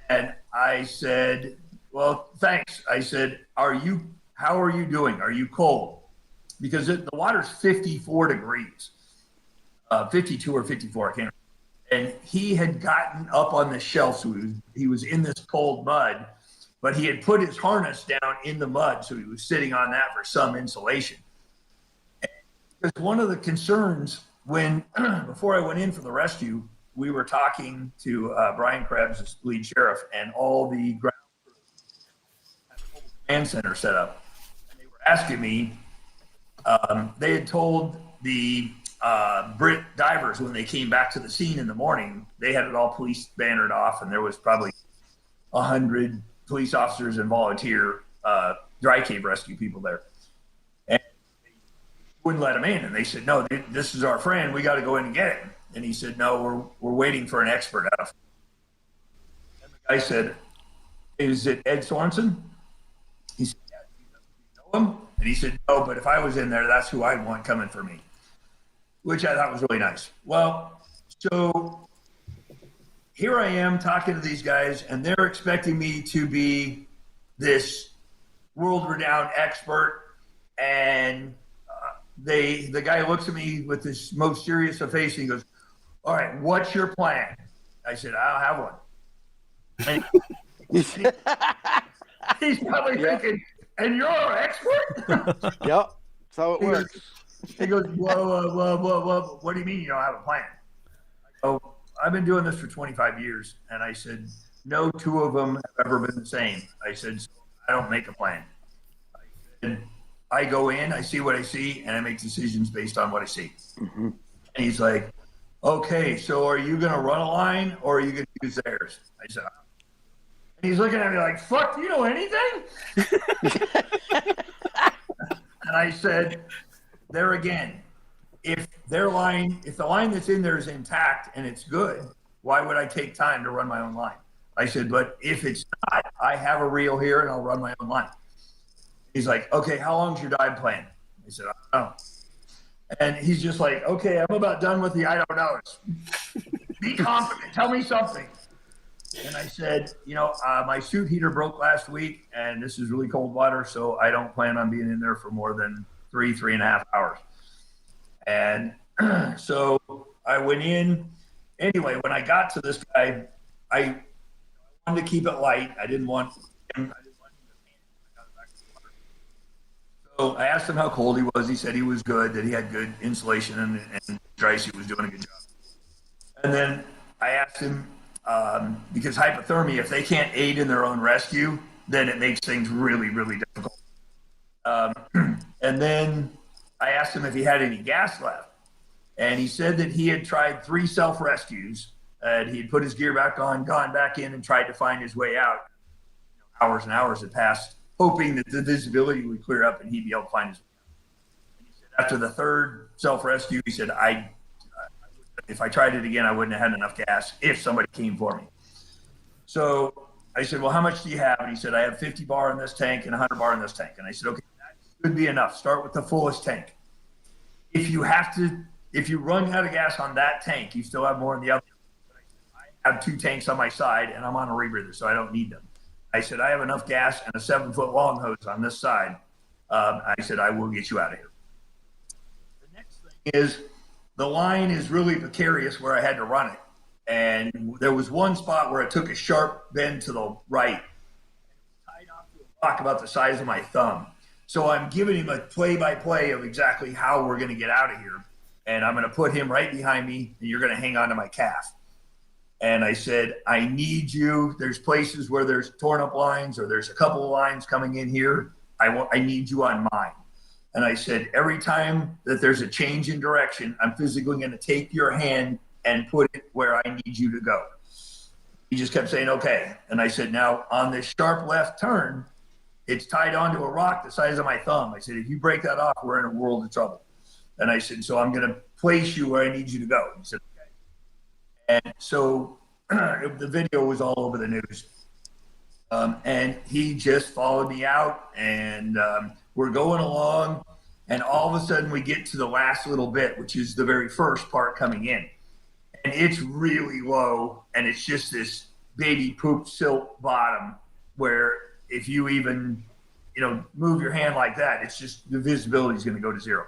Speaker 14: And I said, well, thanks. I said, how are you doing? Are you cold? Because the water's 54 degrees, 52 or 54, I can't remember. And he had gotten up on the shelf, so he was in this cold mud, but he had put his harness down in the mud, so he was sitting on that for some insulation. Because one of the concerns before I went in for the rescue, we were talking to Brian Krebs, the lead sheriff, and all the ground command center set up. And they were asking me, they had told the Brit divers when they came back to the scene in the morning, they had it all police bannered off, and there was probably 100 police officers and volunteer dry cave rescue people there. And they wouldn't let him in. And they said, no, this is our friend. We got to go in and get him. And he said, no, we're waiting for an expert out. And the guy said, is it Edd Sorenson? He said, yeah, do you know him? And he said, no, but if I was in there, that's who I'd want coming for me, which I thought was really nice. Well, so here I am talking to these guys, and they're expecting me to be this world-renowned expert. And the guy looks at me with this most serious of face, and he goes, all right, what's your plan? I said, I don't have one. And he's probably thinking, and you're our expert?
Speaker 3: Yep, that's how it works.
Speaker 14: He goes, whoa, what do you mean you don't have a plan? So I've been doing this for 25 years, and I said, no two of them have ever been the same. I said, so I don't make a plan. I go in, I see what I see, and I make decisions based on what I see.
Speaker 3: Mm-hmm.
Speaker 14: And he's like, okay, so are you going to run a line or are you going to use theirs? I said, and he's looking at me like, fuck, do you know anything? And I said, there again, if the line that's in there is intact and it's good, why would I take time to run my own line? I said, but if it's not, I have a reel here and I'll run my own line. He's like, okay, how long's your dive plan? I said, I don't know. And he's just like, okay, I'm about done with the I don't knows. Be confident. Tell me something. And I said, my suit heater broke last week, and this is really cold water, so I don't plan on being in there for more than 3.5 hours. And so I went in. Anyway, when I got to this guy, I wanted to keep it light. I didn't want him to panic. So I asked him how cold he was. He said he was good, that he had good insulation, and dry suit was doing a good job. And then I asked him, because hypothermia, if they can't aid in their own rescue, then it makes things really, really difficult. And then I asked him if he had any gas left. And he said that he had tried 3 self-rescues, and he had put his gear back on, gone back in, and tried to find his way out. Hours and hours had passed, hoping that the visibility would clear up and he'd be able to find his way out. And he said after the 3rd self-rescue, he said, if I tried it again, I wouldn't have had enough gas if somebody came for me. So I said, well, how much do you have? And he said, I have 50 bar in this tank and 100 bar in this tank. And I said, okay, that should be enough. Start with the fullest tank. If you run out of gas on that tank, you still have more in the other. I have 2 tanks on my side, and I'm on a rebreather, so I don't need them. I said, I have enough gas and a 7-foot long hose on this side. I said, I will get you out of here. The next thing is, the line is really precarious where I had to run it. And there was one spot where it took a sharp bend to the right. Tied off to a rock about the size of my thumb. So I'm giving him a play-by-play of exactly how we're going to get out of here. And I'm going to put him right behind me, and you're going to hang on to my calf. And I said, I need you. There's places where there's torn up lines or there's a couple of lines coming in here. I need you on mine. And I said, every time that there's a change in direction, I'm physically going to take your hand and put it where I need you to go. He just kept saying, okay. And I said, now on this sharp left turn, it's tied onto a rock the size of my thumb. I said, if you break that off, we're in a world of trouble. And I said, so I'm going to place you where I need you to go. He said, okay. And so the video was all over the news. And he just followed me out, and we're going along, and all of a sudden we get to the last little bit, which is the very first part coming in. And it's really low, and it's just this baby poop silt bottom where if you even, move your hand like that, it's just the visibility is going to go to 0.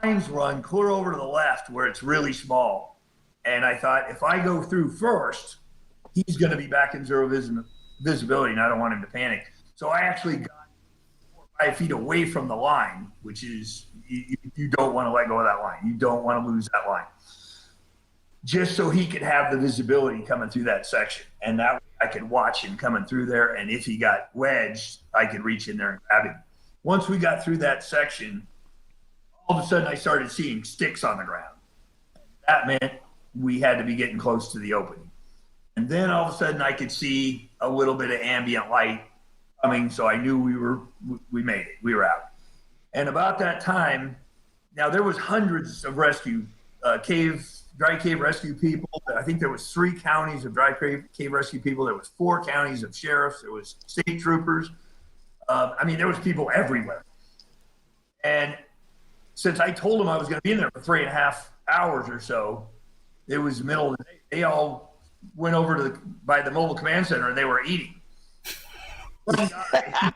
Speaker 14: The lines run clear over to the left where it's really small. And I thought, if I go through first, he's going to be back in 0 visibility, and I don't want him to panic. So I actually got 4 or 5 feet away from the line, which is, you don't want to let go of that line. You don't want to lose that line. Just so he could have the visibility coming through that section. And that way I could watch him coming through there, and if he got wedged, I could reach in there and grab him. Once we got through that section, all of a sudden I started seeing sticks on the ground. That meant we had to be getting close to the opening. And then all of a sudden I could see a little bit of ambient light coming, so I knew we made it. We were out. And about that time, now there was hundreds of rescue dry cave rescue people. I think there was 3 counties of dry cave rescue people. There was 4 counties of sheriffs. There was state troopers. There was people everywhere. And since I told them I was going to be in there for 3.5 hours or so, it was the middle of the day. They all went over by the mobile command center, and they were eating. One guy,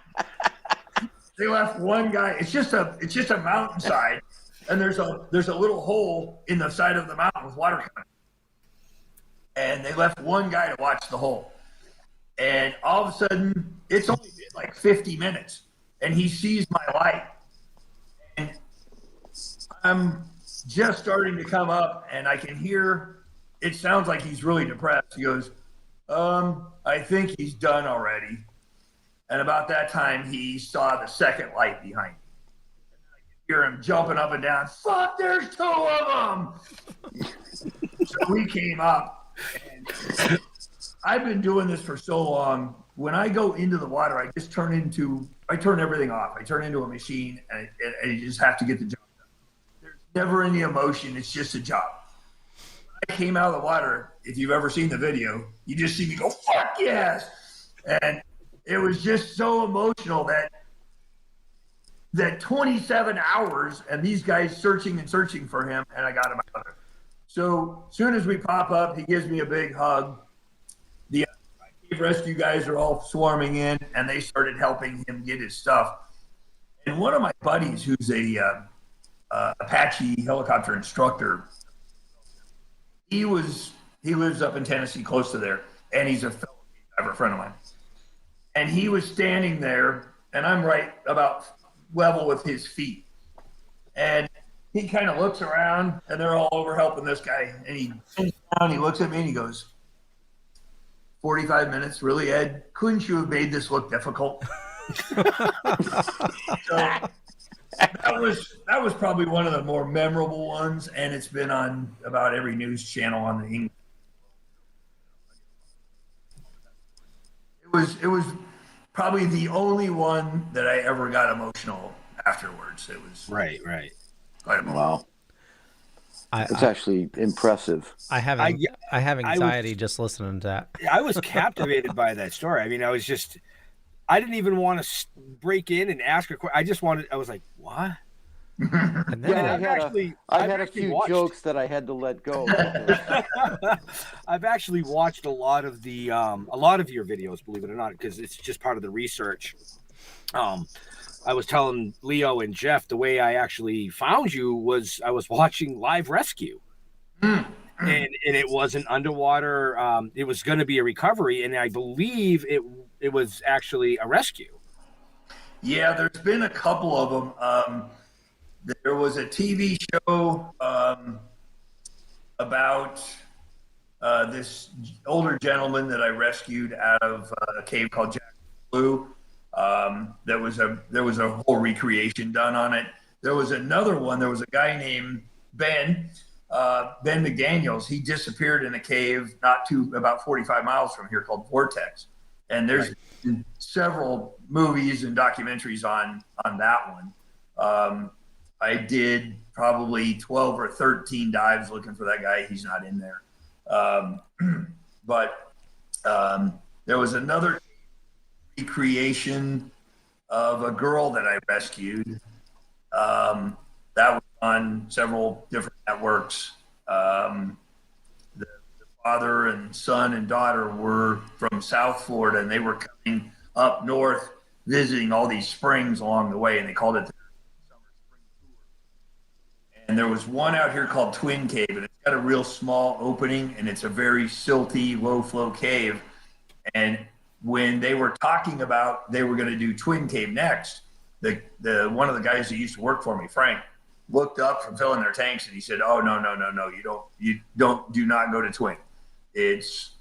Speaker 14: they left one guy. It's just a mountainside, and there's a little hole in the side of the mountain with water coming. And they left one guy to watch the hole. And all of a sudden, it's only been like 50 minutes, and he sees my light. And I'm just starting to come up, and I can hear, it sounds like he's really depressed. He goes, I think he's done already. And about that time, he saw the second light behind me. And I could hear him jumping up and down. Fuck, there's 2 of them. So we came up, and I've been doing this for so long. When I go into the water, I just turn everything off. I turn into a machine, and you just have to get the job done. There's never any emotion. It's just a job. When I came out of the water, if you've ever seen the video, you just see me go, fuck yes. And it was just so emotional that 27 hours and these guys searching for him, and I got him out of there. So as soon as we pop up, he gives me a big hug. The rescue guys are all swarming in, and they started helping him get his stuff. And one of my buddies, who's a Apache helicopter instructor, he lives up in Tennessee, close to there, and he's a fellow diver friend of mine. And he was standing there, and I'm right about level with his feet. And he kind of looks around, and they're all over helping this guy. And he turns around, he looks at me, and he goes, 45 minutes, really, Ed? Couldn't you have made this look difficult? So that was probably one of the more memorable ones, and it's been on about every news channel on the English. It was probably the only one that I ever got emotional afterwards. It was
Speaker 13: right.
Speaker 14: Quite emotional.
Speaker 3: Wow. It's actually impressive.
Speaker 1: I have anxiety just listening to that.
Speaker 13: I was captivated by that story. I mean, I didn't even want to break in and ask a question. I was like, what?
Speaker 1: And then
Speaker 3: I had a few jokes that I had to let go.
Speaker 13: I've actually watched a lot of your videos, believe it or not, because it's just part of the research. I was telling Leo and Jeff, the way I actually found you was I was watching Live Rescue. And it was an underwater, it was going to be a recovery, and I believe it was actually a rescue.
Speaker 14: Yeah, there's been a couple of them. There was a TV show about this older gentleman that I rescued out of a cave called Jack Blue. There was a whole recreation done on it. There was another one. There was a guy named Ben McDaniels. He disappeared in a cave about 45 miles from here called Vortex. And there's been several movies and documentaries on that one. I did probably 12 or 13 dives looking for that guy. He's not in there. But there was another recreation of a girl that I rescued. That was on several different networks. The father and son and daughter were from South Florida, and they were coming up north visiting all these springs along the way, and they called it the Summer Spring Tour. And there was one out here called Twin Cave, and it's got a real small opening, and it's a very silty, low-flow cave. And when they were talking about they were going to do Twin Cave next, the one of the guys that used to work for me, Frank, looked up from filling their tanks, and he said, "Oh, no, do not go to Twin. It's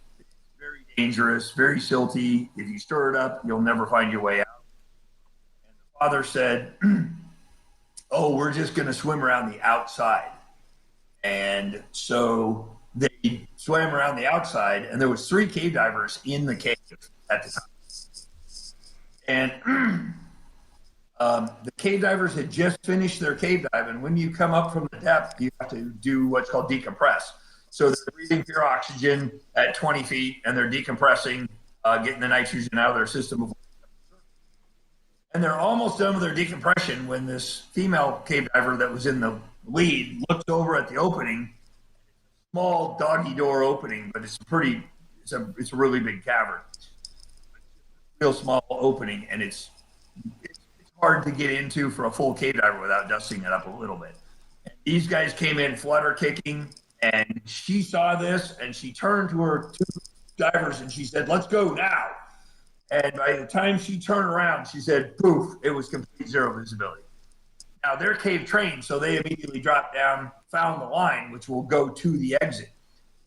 Speaker 14: very dangerous, very silty. If you stir it up, you'll never find your way out." And the father said, "Oh, we're just going to swim around the outside." And so they swam around the outside, and there was 3 cave divers in the cave at the time. And the cave divers had just finished their cave dive, and when you come up from the depth, you have to do what's called decompress. So they're breathing pure oxygen at 20 feet, and they're decompressing, getting the nitrogen out of their system. And they're almost done with their decompression when this female cave diver that was in the lead looked over at the opening. Small doggy door opening, but it's a really big cavern. Real small opening, and it's hard to get into for a full cave diver without dusting it up a little bit. And these guys came in flutter kicking, and she saw this, and she turned to her 2 divers and she said, "Let's go now." And by the time she turned around, she said, poof, it was complete zero visibility. Now, they're cave trained, so they immediately dropped down, found the line, which will go to the exit.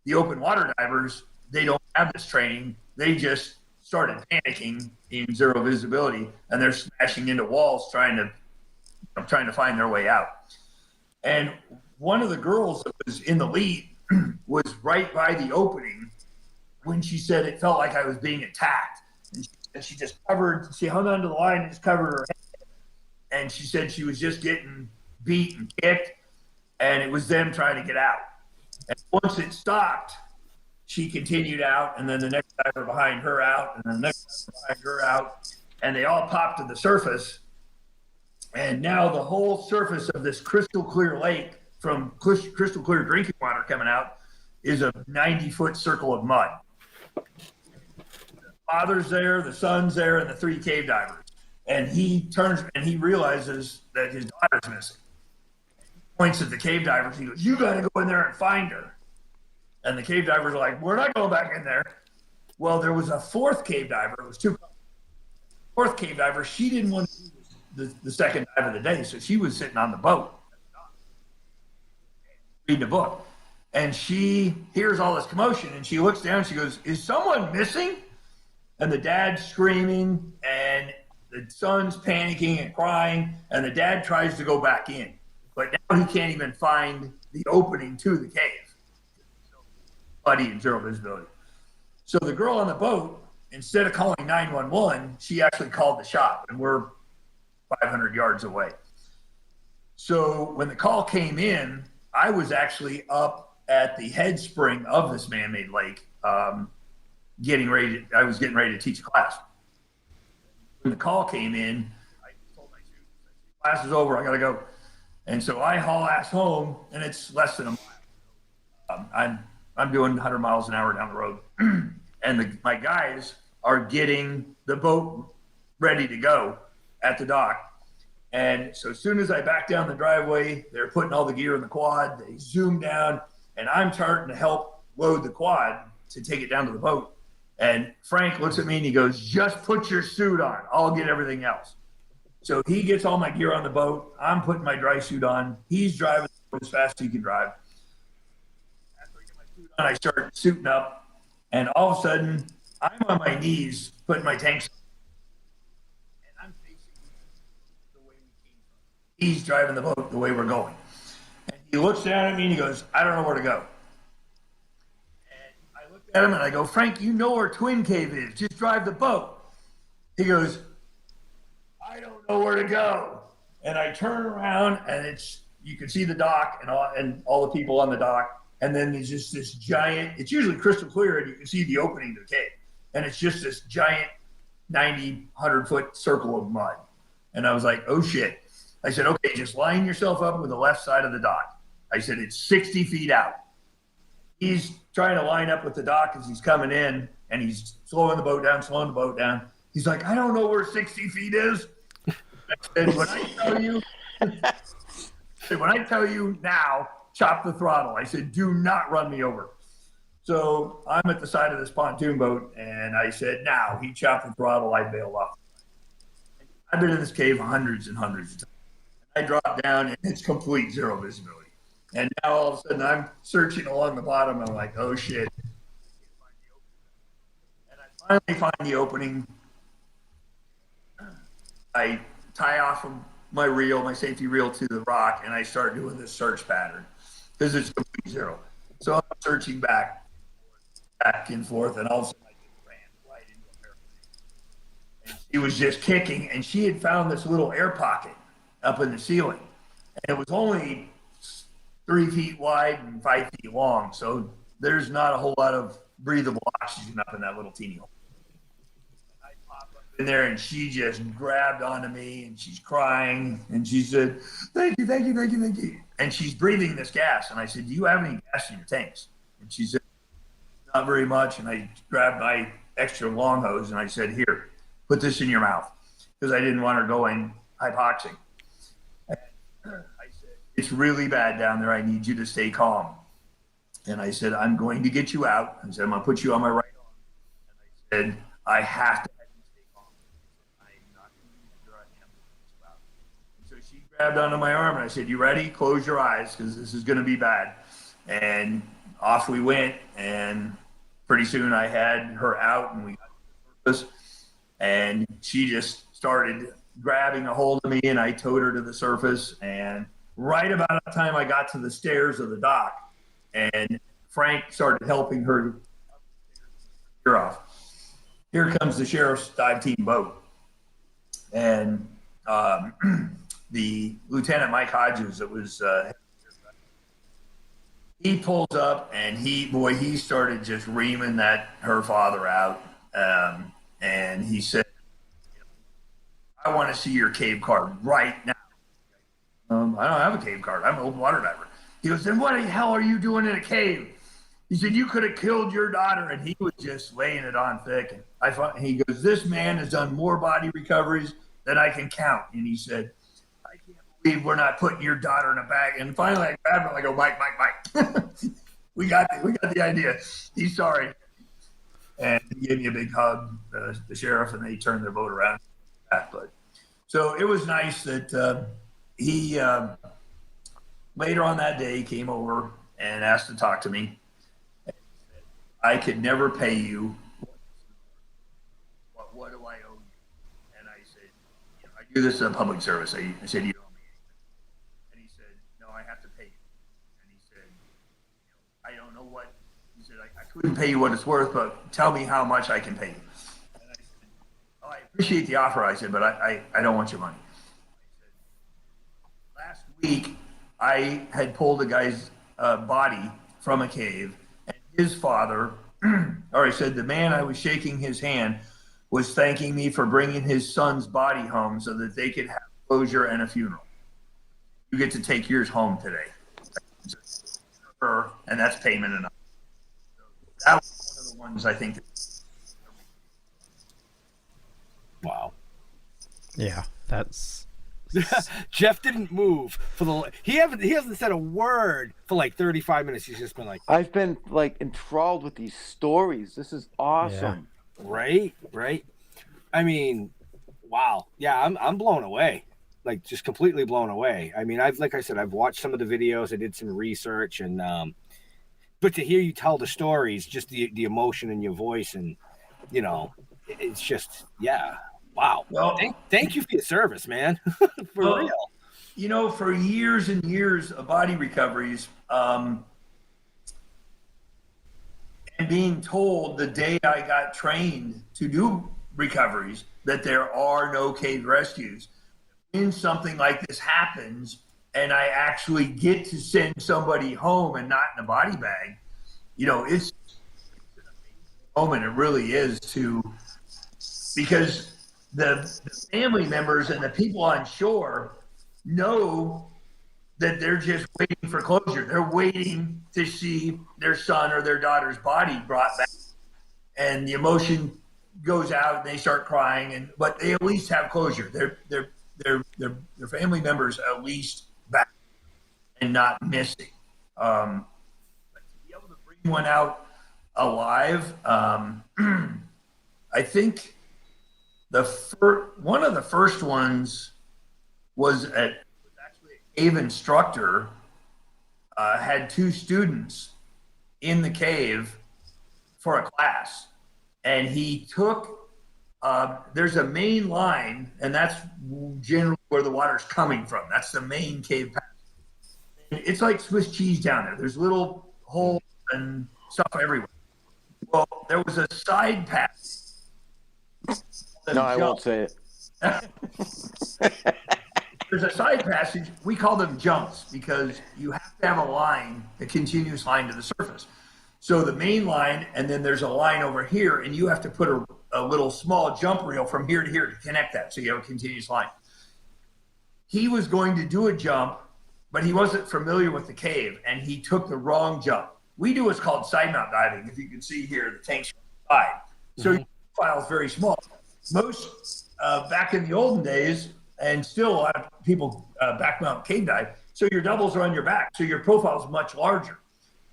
Speaker 14: The open water divers, they don't have this training. They just started panicking in zero visibility, and they're smashing into walls trying to find their way out. And one of the girls that was in the lead was right by the opening when she said it felt like I was being attacked. And she just she hung onto the line and just covered her head. And she said she was just getting beat and kicked, and it was them trying to get out. And once it stopped, she continued out, and then the next diver behind her out, and then the next diver behind her out, and they all popped to the surface. And now the whole surface of this crystal clear lake from crystal clear drinking water coming out is a 90-foot circle of mud. The father's there, the son's there, and the 3 cave divers. And he turns and he realizes that his daughter's missing. He points at the cave divers. He goes, "You got to go in there and find her." And the cave divers are like, "We're not going back in there." Well, there was a 4th cave diver. It was 2. 4th cave diver, she didn't want to do the second dive of the day, so she was sitting on the boat reading a book. And she hears all this commotion, and she looks down. She goes, "Is someone missing?" And the dad's screaming, and the son's panicking and crying, and the dad tries to go back in. But now he can't even find the opening to the cave. Muddy and zero visibility. So the girl on the boat, instead of calling 911, she actually called the shop, and we're 500 yards away. So when the call came in, I was actually up at the head spring of this man-made lake, I was getting ready to teach a class. When the call came in, I told my students, "Class is over, I gotta go." And so I haul ass home, and it's less than a mile. I'm doing 100 miles an hour down the road, and my guys are getting the boat ready to go at the dock. And so as soon as I back down the driveway, they're putting all the gear in the quad. They zoom down, and I'm starting to help load the quad to take it down to the boat. And Frank looks at me and he goes, "Just put your suit on. I'll get everything else." So he gets all my gear on the boat. I'm putting my dry suit on. He's driving as fast as he can drive. After I get my suit on, I start suiting up. And all of a sudden, I'm on my knees putting my tanks on. And I'm facing the way we came from. He's driving the boat the way we're going. And he looks down at me and he goes, "I don't know where to go." At him and I go, "Frank, you know where Twin Cave is. Just drive the boat." He goes, "I don't know where to go." And I turn around and you can see the dock and all the people on the dock. And then there's just this giant, it's usually crystal clear and you can see the opening to the cave. And it's just this giant 90, 100-foot circle of mud. And I was like, "Oh shit." I said, "Okay, just line yourself up with the left side of the dock." I said, "It's 60 feet out." He's trying to line up with the dock as he's coming in, and he's slowing the boat down. He's like, "I don't know where 60 feet is." I said, when I tell you now, chop the throttle. I said, "Do not run me over." So I'm at the side of this pontoon boat, and I said, "Now." He chopped the throttle. I bailed off. I've been in this cave hundreds and hundreds of times. I dropped down, and it's complete zero visibility. And now all of a sudden I'm searching along the bottom. I'm like, "Oh shit." And I finally find the opening. I tie off my safety reel to the rock, and I start doing this search pattern because it's complete zero. So I'm searching back and forth, and all of a sudden I just ran right into a airplane. And she was just kicking, and she had found this little air pocket up in the ceiling. And it was only 3 feet wide and 5 feet long. So there's not a whole lot of breathable oxygen up in that little teeny hole. I popped up in there and she just grabbed onto me and she's crying and she said, "Thank you, thank you, thank you, thank you." And she's breathing this gas. And I said, "Do you have any gas in your tanks?" And she said, "Not very much." And I grabbed my extra long hose and I said, "Here, put this in your mouth." Because I didn't want her going hypoxic. I said, "It's really bad down there. I need you to stay calm." And I said, "I'm going to get you out." I said, "I'm going to put you on my right arm." And I said, "I have to have you So she grabbed onto my arm and I said, "You ready? Close your eyes because this is going to be bad." And off we went. And pretty soon I had her out and we got to the surface. And she just started grabbing a hold of me and I towed her to the surface. And right about the time I got to the stairs of the dock and Frank started helping her get off. Here comes the sheriff's dive team boat. And the Lieutenant Mike Hodges, that was, he pulls up and he started just reaming her father out. And he said, "I want to see your cave card right now." I don't have a cave card. I'm an open water diver. He goes, "Then what the hell are you doing in a cave?" He said, "You could have killed your daughter." And he was just laying it on thick. And he goes, "This man has done more body recoveries than I can count." And he said, "I can't believe we're not putting your daughter in a bag." And finally I grabbed him. I go, Mike. we got the idea. He's sorry. And he gave me a big hug, the sheriff, and they turned their boat around. But so it was nice that he later on that day came over and asked to talk to me. "I could never pay you. What do I owe you?" And I said, "I do this as a public service." I said, "You owe me anything." And he said, "No, I have to pay you." And he said, "I don't know what." He said, I couldn't pay you what it's worth, but tell me how much I can pay you." And I said, "Oh, I appreciate the offer." I said, "But I don't want your money." I said, "Last week, I had pulled a guy's body from a cave. His father, or I said, the man I was shaking his hand was thanking me for bringing his son's body home so that they could have closure and a funeral. You get to take yours home today." And that's payment enough. So that was one of the ones I think.
Speaker 13: Wow.
Speaker 1: Yeah, that's.
Speaker 13: Jeff didn't move for he hasn't said a word for like 35 minutes. He's just been like,
Speaker 3: I've been like enthralled with these stories. This is awesome.
Speaker 13: Yeah. Right. I mean, wow. Yeah, I'm blown away. Like just completely blown away. I mean, I've watched some of the videos. I did some research and but to hear you tell the stories, just the emotion in your voice and it's just wow. Well, thank you for your service, man. For real.
Speaker 14: For years and years of body recoveries, and being told the day I got trained to do recoveries that there are no cave rescues. When something like this happens and I actually get to send somebody home and not in a body bag, it's an amazing moment. It really is because the family members and the people on shore know that they're just waiting for closure. They're waiting to see their son or their daughter's body brought back, and the emotion goes out and they start crying. But they at least have closure. Their family members at least back and not missing. But to be able to bring one out alive, I think. One of the first ones was actually a cave instructor, had two students in the cave for a class. And he took, there's a main line, and that's generally where the water's coming from. That's the main cave pass. It's like Swiss cheese down there. There's little holes and stuff everywhere. Well, there was a side pass.
Speaker 3: No, I won't say it.
Speaker 14: There's a side passage. We call them jumps because you have to have a line, a continuous line to the surface. So the main line, and then there's a line over here, and you have to put a little small jump reel from here to here to connect that, so you have a continuous line. He was going to do a jump, but he wasn't familiar with the cave, and he took the wrong jump. We do what's called side mount diving. If you can see here, the tank's side. So your profile is very small. Most back in the olden days, and still a lot of people back mount cave dive, so your doubles are on your back, so your profile is much larger.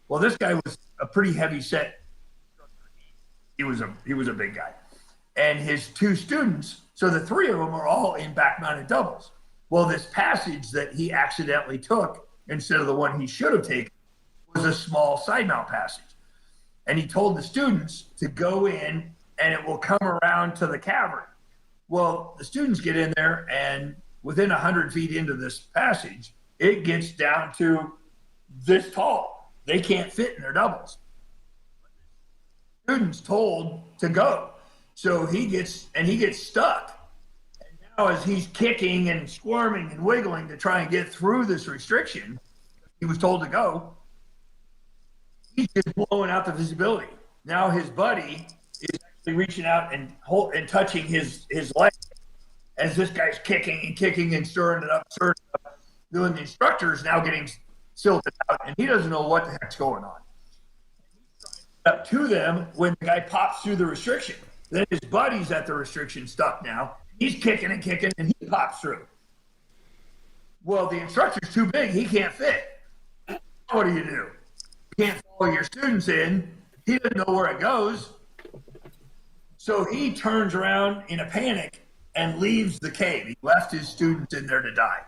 Speaker 14: Well, this guy was a pretty heavy set. He was a big guy, and his two students. So the three of them are all in back mounted doubles. Well, this passage that he accidentally took instead of the one he should have taken was a small side mount passage. And he told the students to go in and it will come around to the cavern. Well, the students get in there, and within 100 feet into this passage, it gets down to this tall. They can't fit in their doubles. Students told to go. So he gets stuck. And now as he's kicking and squirming and wiggling to try and get through this restriction, he was told to go, he's just blowing out the visibility. Now his buddy is actually reaching out and touching his leg as this guy's kicking and stirring it up. Doing the instructor is now getting silted out, and he doesn't know what the heck's going on. Up to them when the guy pops through the restriction. Then his buddy's at the restriction stuck now. He's kicking, and he pops through. Well, the instructor's too big. He can't fit. What do? You can't follow your students in. He doesn't know where it goes. So he turns around in a panic and leaves the cave. He left his students in there to die.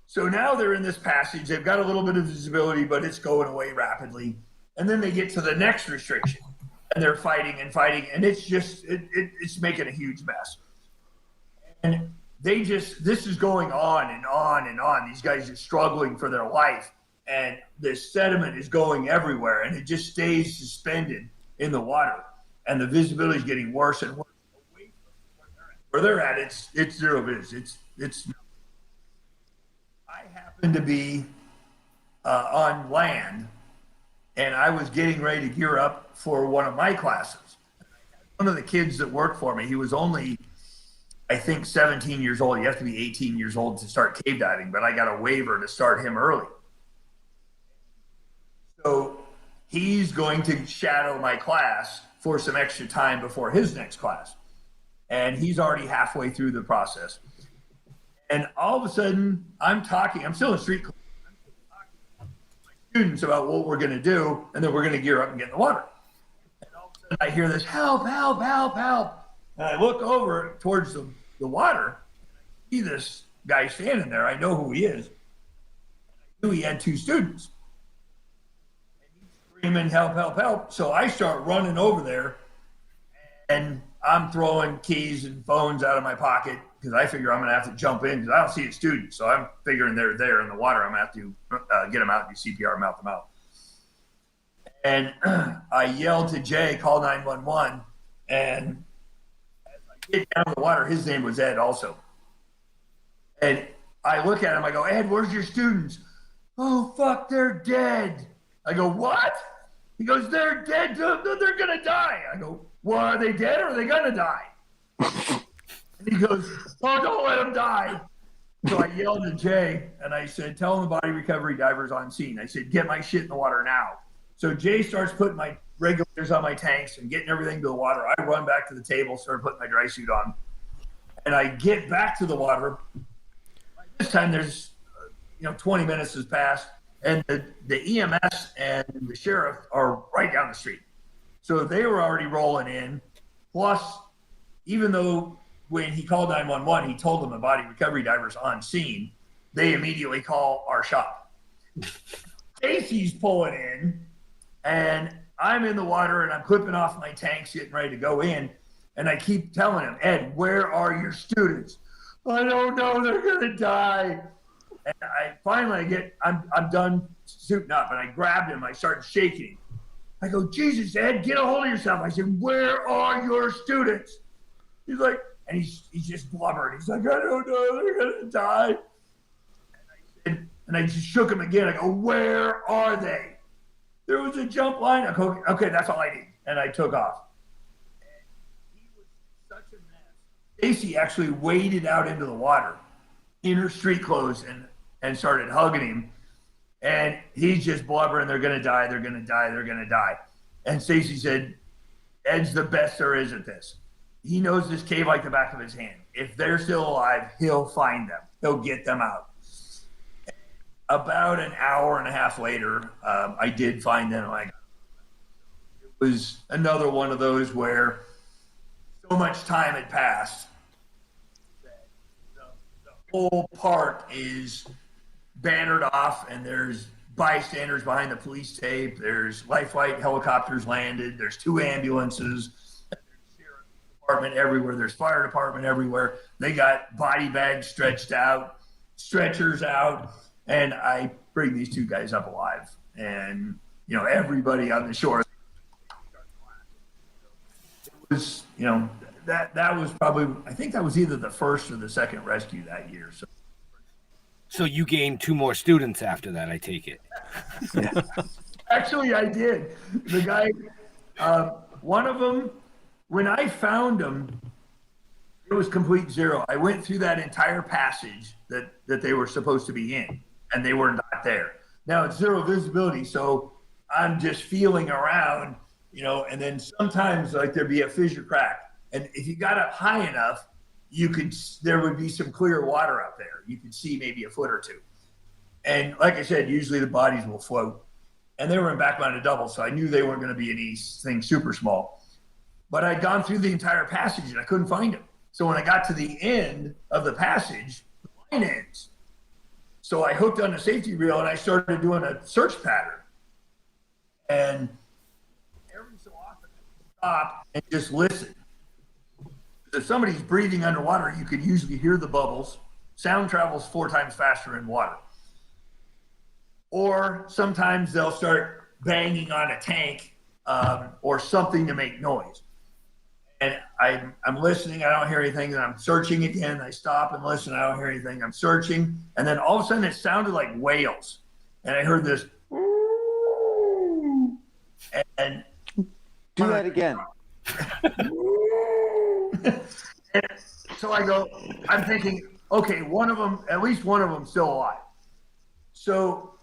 Speaker 14: So now they're in this passage. They've got a little bit of visibility, but it's going away rapidly. And then they get to the next restriction, and they're fighting, and it's just it's making a huge mess. And this is going on and on and on. These guys are struggling for their life, and this sediment is going everywhere, and it just stays suspended in the water, and the visibility is getting worse and worse. Where they're at, it's zero viz. It's. I happen to be on land. And I was getting ready to gear up for one of my classes. One of the kids that worked for me, he was only, I think, 17 years old. You have to be 18 years old to start cave diving, but I got a waiver to start him early. So he's going to shadow my class for some extra time before his next class. And he's already halfway through the process. And all of a sudden, I'm still in street class. Students about what we're going to do, and then we're going to gear up and get in the water. And all of a sudden I hear this, help, help, help, help. And I look over towards the water, and I see this guy standing there. I know who he is. I knew he had two students. And he's screaming, help, help, help. So I start running over there, and I'm throwing keys and phones out of my pocket because I figure I'm going to have to jump in because I don't see a student. So I'm figuring they're there in the water. I'm going to have to get them out and do CPR, mouth them out. And I yelled to Jay, call 911. And as I get down in the water, his name was Ed also. And I look at him, I go, Ed, where's your students? Oh, fuck, they're dead. I go, what? He goes, they're dead. They're going to die. I go, well, are they dead or are they going to die? And he goes, oh, don't let them die. So I yelled at Jay, and I said, tell the body recovery divers on scene. I said, get my shit in the water now. So Jay starts putting my regulators on my tanks and getting everything to the water. I run back to the table, start putting my dry suit on. And I get back to the water. This time there's, 20 minutes has passed, and the EMS and the sheriff are right down the street. So they were already rolling in. Plus, even though when he called 911, he told them the body recovery divers on scene, they immediately call our shop. Stacy's pulling in, and I'm in the water, and I'm clipping off my tanks, getting ready to go in. And I keep telling him, Ed, where are your students? I don't know, they're going to die. And I finally I'm done suiting up, and I grabbed him. I started shaking him. I go, Jesus, Ed, get a hold of yourself. I said, where are your students? He's like, and he's just blubbering. He's like, I don't know, they're going to die. And I just shook him again. I go, where are they? There was a jump line. I go, okay, that's all I need. And I took off. And he was such a mess. Stacy actually waded out into the water in her street clothes and started hugging him. And he's just blubbering, they're going to die, they're going to die, they're going to die. And Stacy said, Ed's the best there is at this. He knows this cave like the back of his hand. If they're still alive, he'll find them. He'll get them out. About an hour and a half later, I did find them. It was another one of those where so much time had passed. The whole park is bannered off, and there's bystanders behind the police tape. There's life flight helicopters landed. There's 2 ambulances. There's sheriff's department everywhere. There's fire department everywhere. They got body bags stretched out, stretchers out, and I bring these 2 guys up alive. And, you know, everybody on the shore. It was, you know, that was probably, I think that was either the first or the second rescue that year.
Speaker 13: So you gained 2 more students after that, I take it.
Speaker 14: Actually, I did. The guy, one of them, when I found him, it was complete zero. I went through that entire passage that they were supposed to be in, and they were not there. Now it's zero visibility, so I'm just feeling around, you know, and then sometimes like there'd be a fissure crack. And if you got up high enough, there would be some clear water up there. You could see maybe a foot or 2. And like I said, usually the bodies will float. And they were in background of double, so I knew they weren't going to be anything super small. But I'd gone through the entire passage and I couldn't find them. So when I got to the end of the passage, the line ends. So I hooked on the safety reel and I started doing a search pattern. And every so often I would stop and just listen. If somebody's breathing underwater, you could usually hear the bubbles. Sound travels 4 times faster in water. Or sometimes they'll start banging on a tank or something to make noise. And I'm listening, I don't hear anything, and I'm searching again. I stop and listen, I don't hear anything. I'm searching, and then all of a sudden it sounded like whales. And I heard this. And
Speaker 3: do that again.
Speaker 14: So I'm thinking, okay, at least one of them still alive. So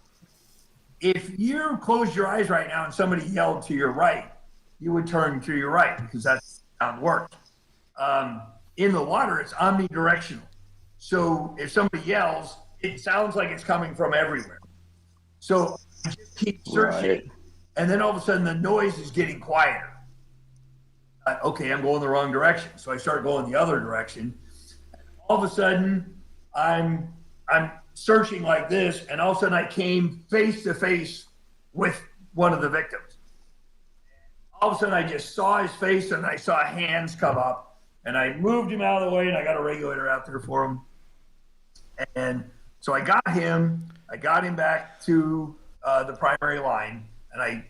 Speaker 14: if you closed your eyes right now and somebody yelled to your right, you would turn to your right because that's how it worked. In the water, it's omnidirectional. So if somebody yells, it sounds like it's coming from everywhere. So I just keep searching, right. And then all of a sudden the noise is getting quieter. Okay, I'm going the wrong direction. So I start going the other direction. All of a sudden, I'm searching like this, and all of a sudden I came face to face with one of the victims. All of a sudden I just saw his face, and I saw hands come up, and I moved him out of the way, and I got a regulator out there for him. And so I got him back to the primary line, and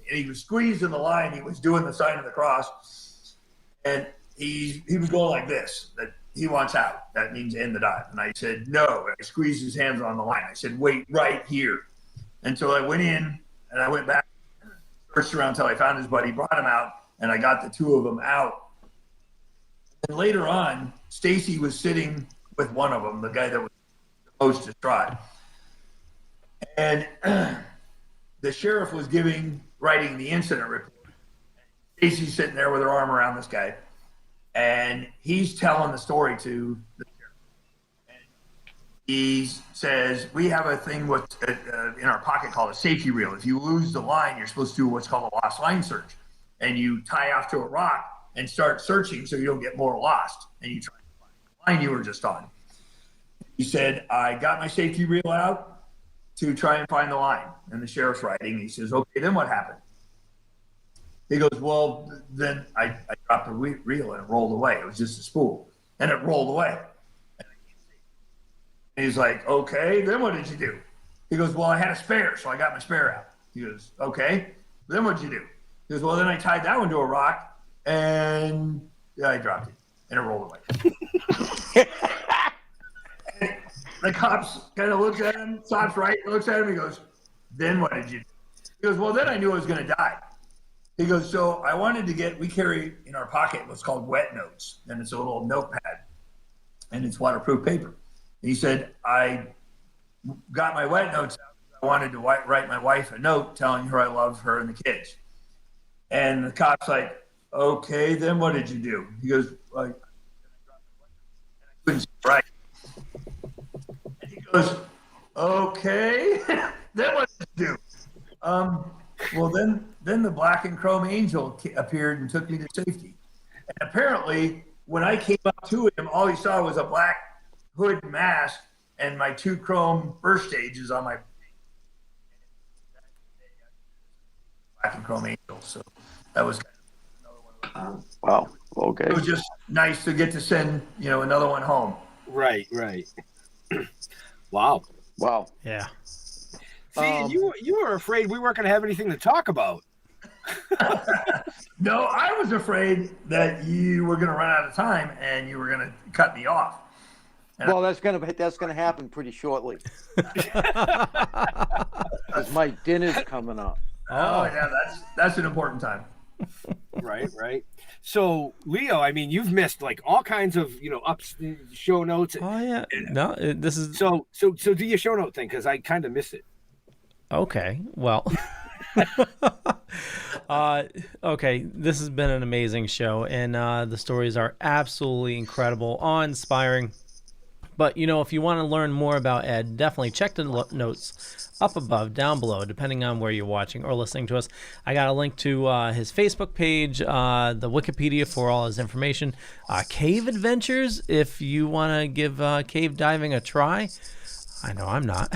Speaker 14: he was squeezed in the line. He was doing the sign of the cross. And he was going like this, that he wants out. That means end the dive. And I said, no. And I squeezed his hands on the line. I said, wait right here. And so I went in and I went back, searched around until I found his buddy, brought him out, and I got the 2 of them out. And later on, Stacy was sitting with one of them, the guy that was the most distraught. And the sheriff was writing the incident report. Stacy's sitting there with her arm around this guy, and he's telling the story to the sheriff. And he says, we have a thing in our pocket called a safety reel. If you lose the line, you're supposed to do what's called a lost line search. And you tie off to a rock and start searching so you don't get more lost. And you try to find the line you were just on. He said, I got my safety reel out to try and find the line. And the sheriff's writing. He says, okay, then what happened? He goes, well, then I dropped the reel and it rolled away. It was just a spool. And it rolled away. And he's like, okay, then what did you do? He goes, well, I had a spare, so I got my spare out. He goes, okay, then what'd you do? He goes, well, then I tied that one to a rock and I dropped it and it rolled away. And the cops kind of looks at him, stops right, looks at him, he goes, then what did you do? He goes, well, then I knew I was going to die. He goes, so I wanted to we carry in our pocket what's called wet notes, and it's a little notepad, and it's waterproof paper. And he said, I got my wet notes out. I wanted to write my wife a note telling her I love her and the kids. And the cop's like, okay, then what did you do? He goes, well, I couldn't write. And he goes, okay, then what did you do? Well, then the black and chrome angel appeared and took me to safety. And apparently, when I came up to him, all he saw was a black hood mask and my 2 chrome burst stages on my black and chrome angels. So that was
Speaker 3: Wow. Okay.
Speaker 14: It was just nice to get to send, another one home.
Speaker 13: Right. Wow.
Speaker 1: Yeah.
Speaker 13: See, you were afraid we weren't going to have anything to talk about.
Speaker 14: No, I was afraid that you were going to run out of time and you were going to cut me off.
Speaker 3: Well, that's gonna happen pretty shortly. 'Cause my dinner's coming up.
Speaker 14: Oh yeah, that's an important time.
Speaker 13: Right. So, Leo, I mean, you've missed like all kinds of show notes.
Speaker 1: Oh yeah. No, this is
Speaker 13: so do your show note thing because I kind of miss it.
Speaker 1: Okay. Well. Okay, this has been an amazing show, and the stories are absolutely incredible, awe-inspiring. But, if you want to learn more about Edd, definitely check the notes up above, down below, depending on where you're watching or listening to us. I got a link to his Facebook page, the Wikipedia for all his information, Cave Adventures, if you want to give cave diving a try. I know I'm not.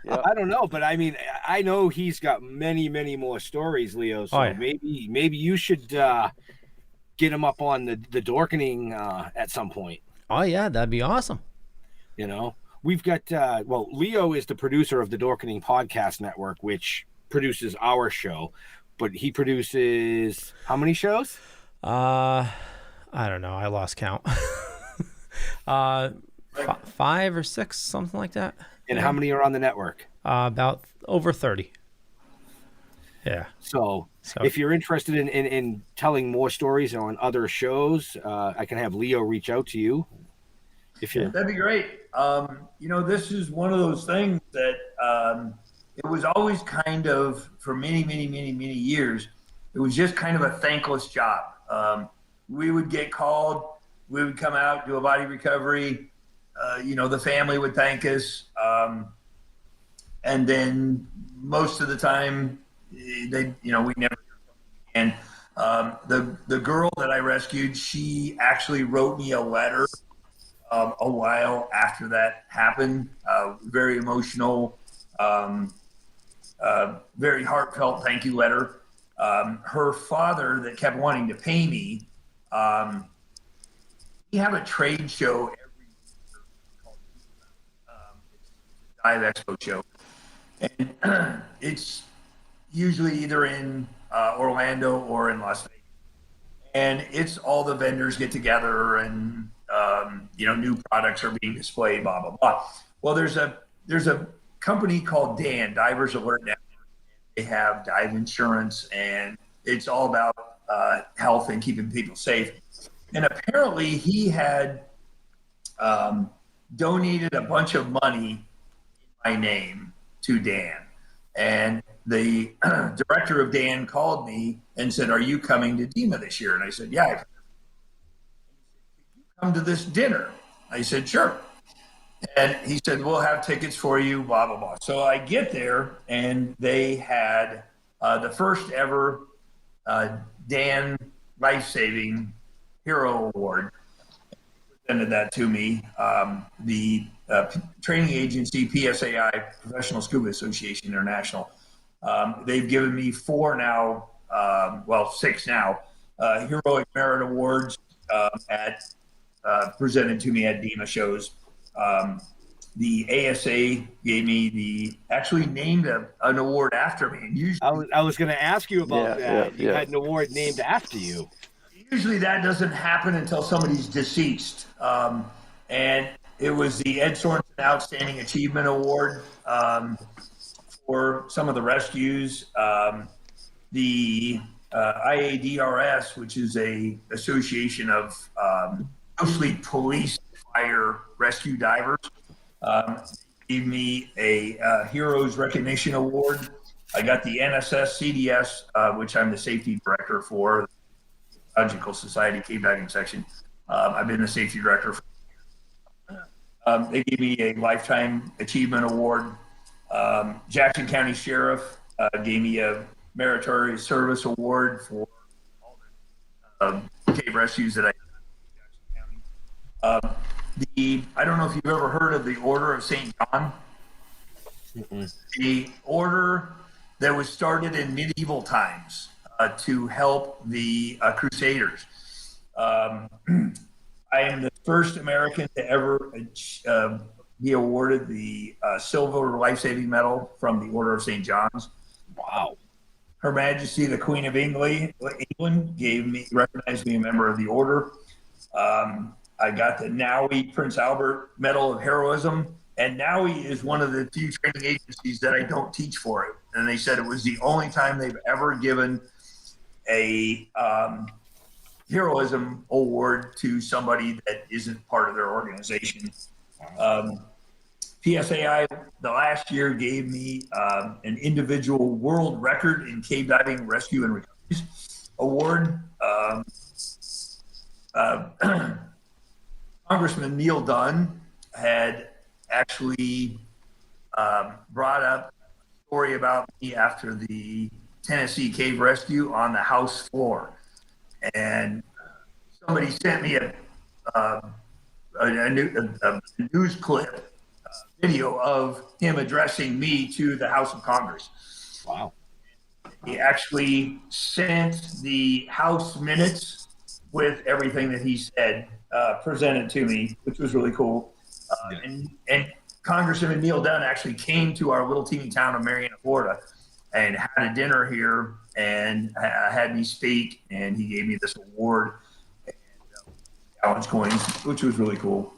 Speaker 13: I don't know, but I mean, I know he's got many more stories, Leo. So maybe you should get him up on the Dorkening at some point.
Speaker 1: Oh yeah, that'd be awesome.
Speaker 13: We've got Leo is the producer of the Dorkening Podcast Network, which produces our show, but he produces how many shows?
Speaker 1: I don't know. I lost count. 5 or 6, something like that.
Speaker 13: And how many are on the network?
Speaker 1: About over 30. Yeah.
Speaker 13: So if you're interested in telling more stories on other shows, I can have Leo reach out to you.
Speaker 14: That'd be great. This is one of those things that it was always kind of, for many years, it was just kind of a thankless job. We would get called, we would come out, do a body recovery. The family would thank us. And then most of the time, we never. And the girl that I rescued, she actually wrote me a letter a while after that happened. Very emotional, very heartfelt thank you letter. Her father that kept wanting to pay me, we have a trade show every year called Dive Expo show. And it's usually either in Orlando or in Las Vegas. And it's all the vendors get together and, new products are being displayed, blah, blah, blah. Well, there's a company called Dan, Divers Alert Network. They have dive insurance, and it's all about health and keeping people safe. And apparently he had donated a bunch of money in my name to Dan. And the director of Dan called me and said, "Are you coming to DEMA this year?" And I said, "Yeah." "Come to this dinner?" I said, "Sure." And he said, "We'll have tickets for you, blah, blah, blah." So I get there, and they had the first ever Dan Life-Saving Hero Award. Presented that to me. The training agency, PSAI, Professional Scuba Association International, they've given me 4 now, 6 now, Heroic Merit Awards presented to me at DEMA shows. The ASA gave me actually named an award after me. Usually,
Speaker 13: I was going to ask you about that. You had an award named after you.
Speaker 14: Usually that doesn't happen until somebody's deceased. And it was the Edd Sorenson Outstanding Achievement Award for some of the rescues. The IADRS, which is a association of mostly police fire rescue divers, gave me a Heroes Recognition Award. I got the NSS CDS, which I'm the safety director for, the Geological Society Cave Diving Section. I've been the safety director for they gave me a Lifetime Achievement Award. Jackson County Sheriff gave me a Meritorious Service Award for all the cave rescues that I did in Jackson I don't know if you've ever heard of the Order of St. John. The order that was started in medieval times to help the Crusaders. I am the first American to ever be awarded the Silver Life-Saving Medal from the Order of St. John's.
Speaker 13: Wow.
Speaker 14: Her Majesty, the Queen of England recognized me a member of the order. I got the Nowie Prince Albert Medal of Heroism, and Nowie is one of the few training agencies that I don't teach for it. And they said it was the only time they've ever given a heroism award to somebody that isn't part of their organization. PSAI the last year gave me an individual world record in cave diving, rescue, and recovery award. Congressman Neil Dunn had actually brought up a story about me after the Tennessee cave rescue on the House floor. And somebody sent me a news clip, video of him addressing me to the House of Congress.
Speaker 13: Wow.
Speaker 14: He actually sent the House minutes with everything that he said presented to me, which was really cool. And Congressman Neil Dunn actually came to our little teeny town of Marianna, Florida, and had a dinner here and had me speak, and he gave me this award and challenge coins, which was really cool.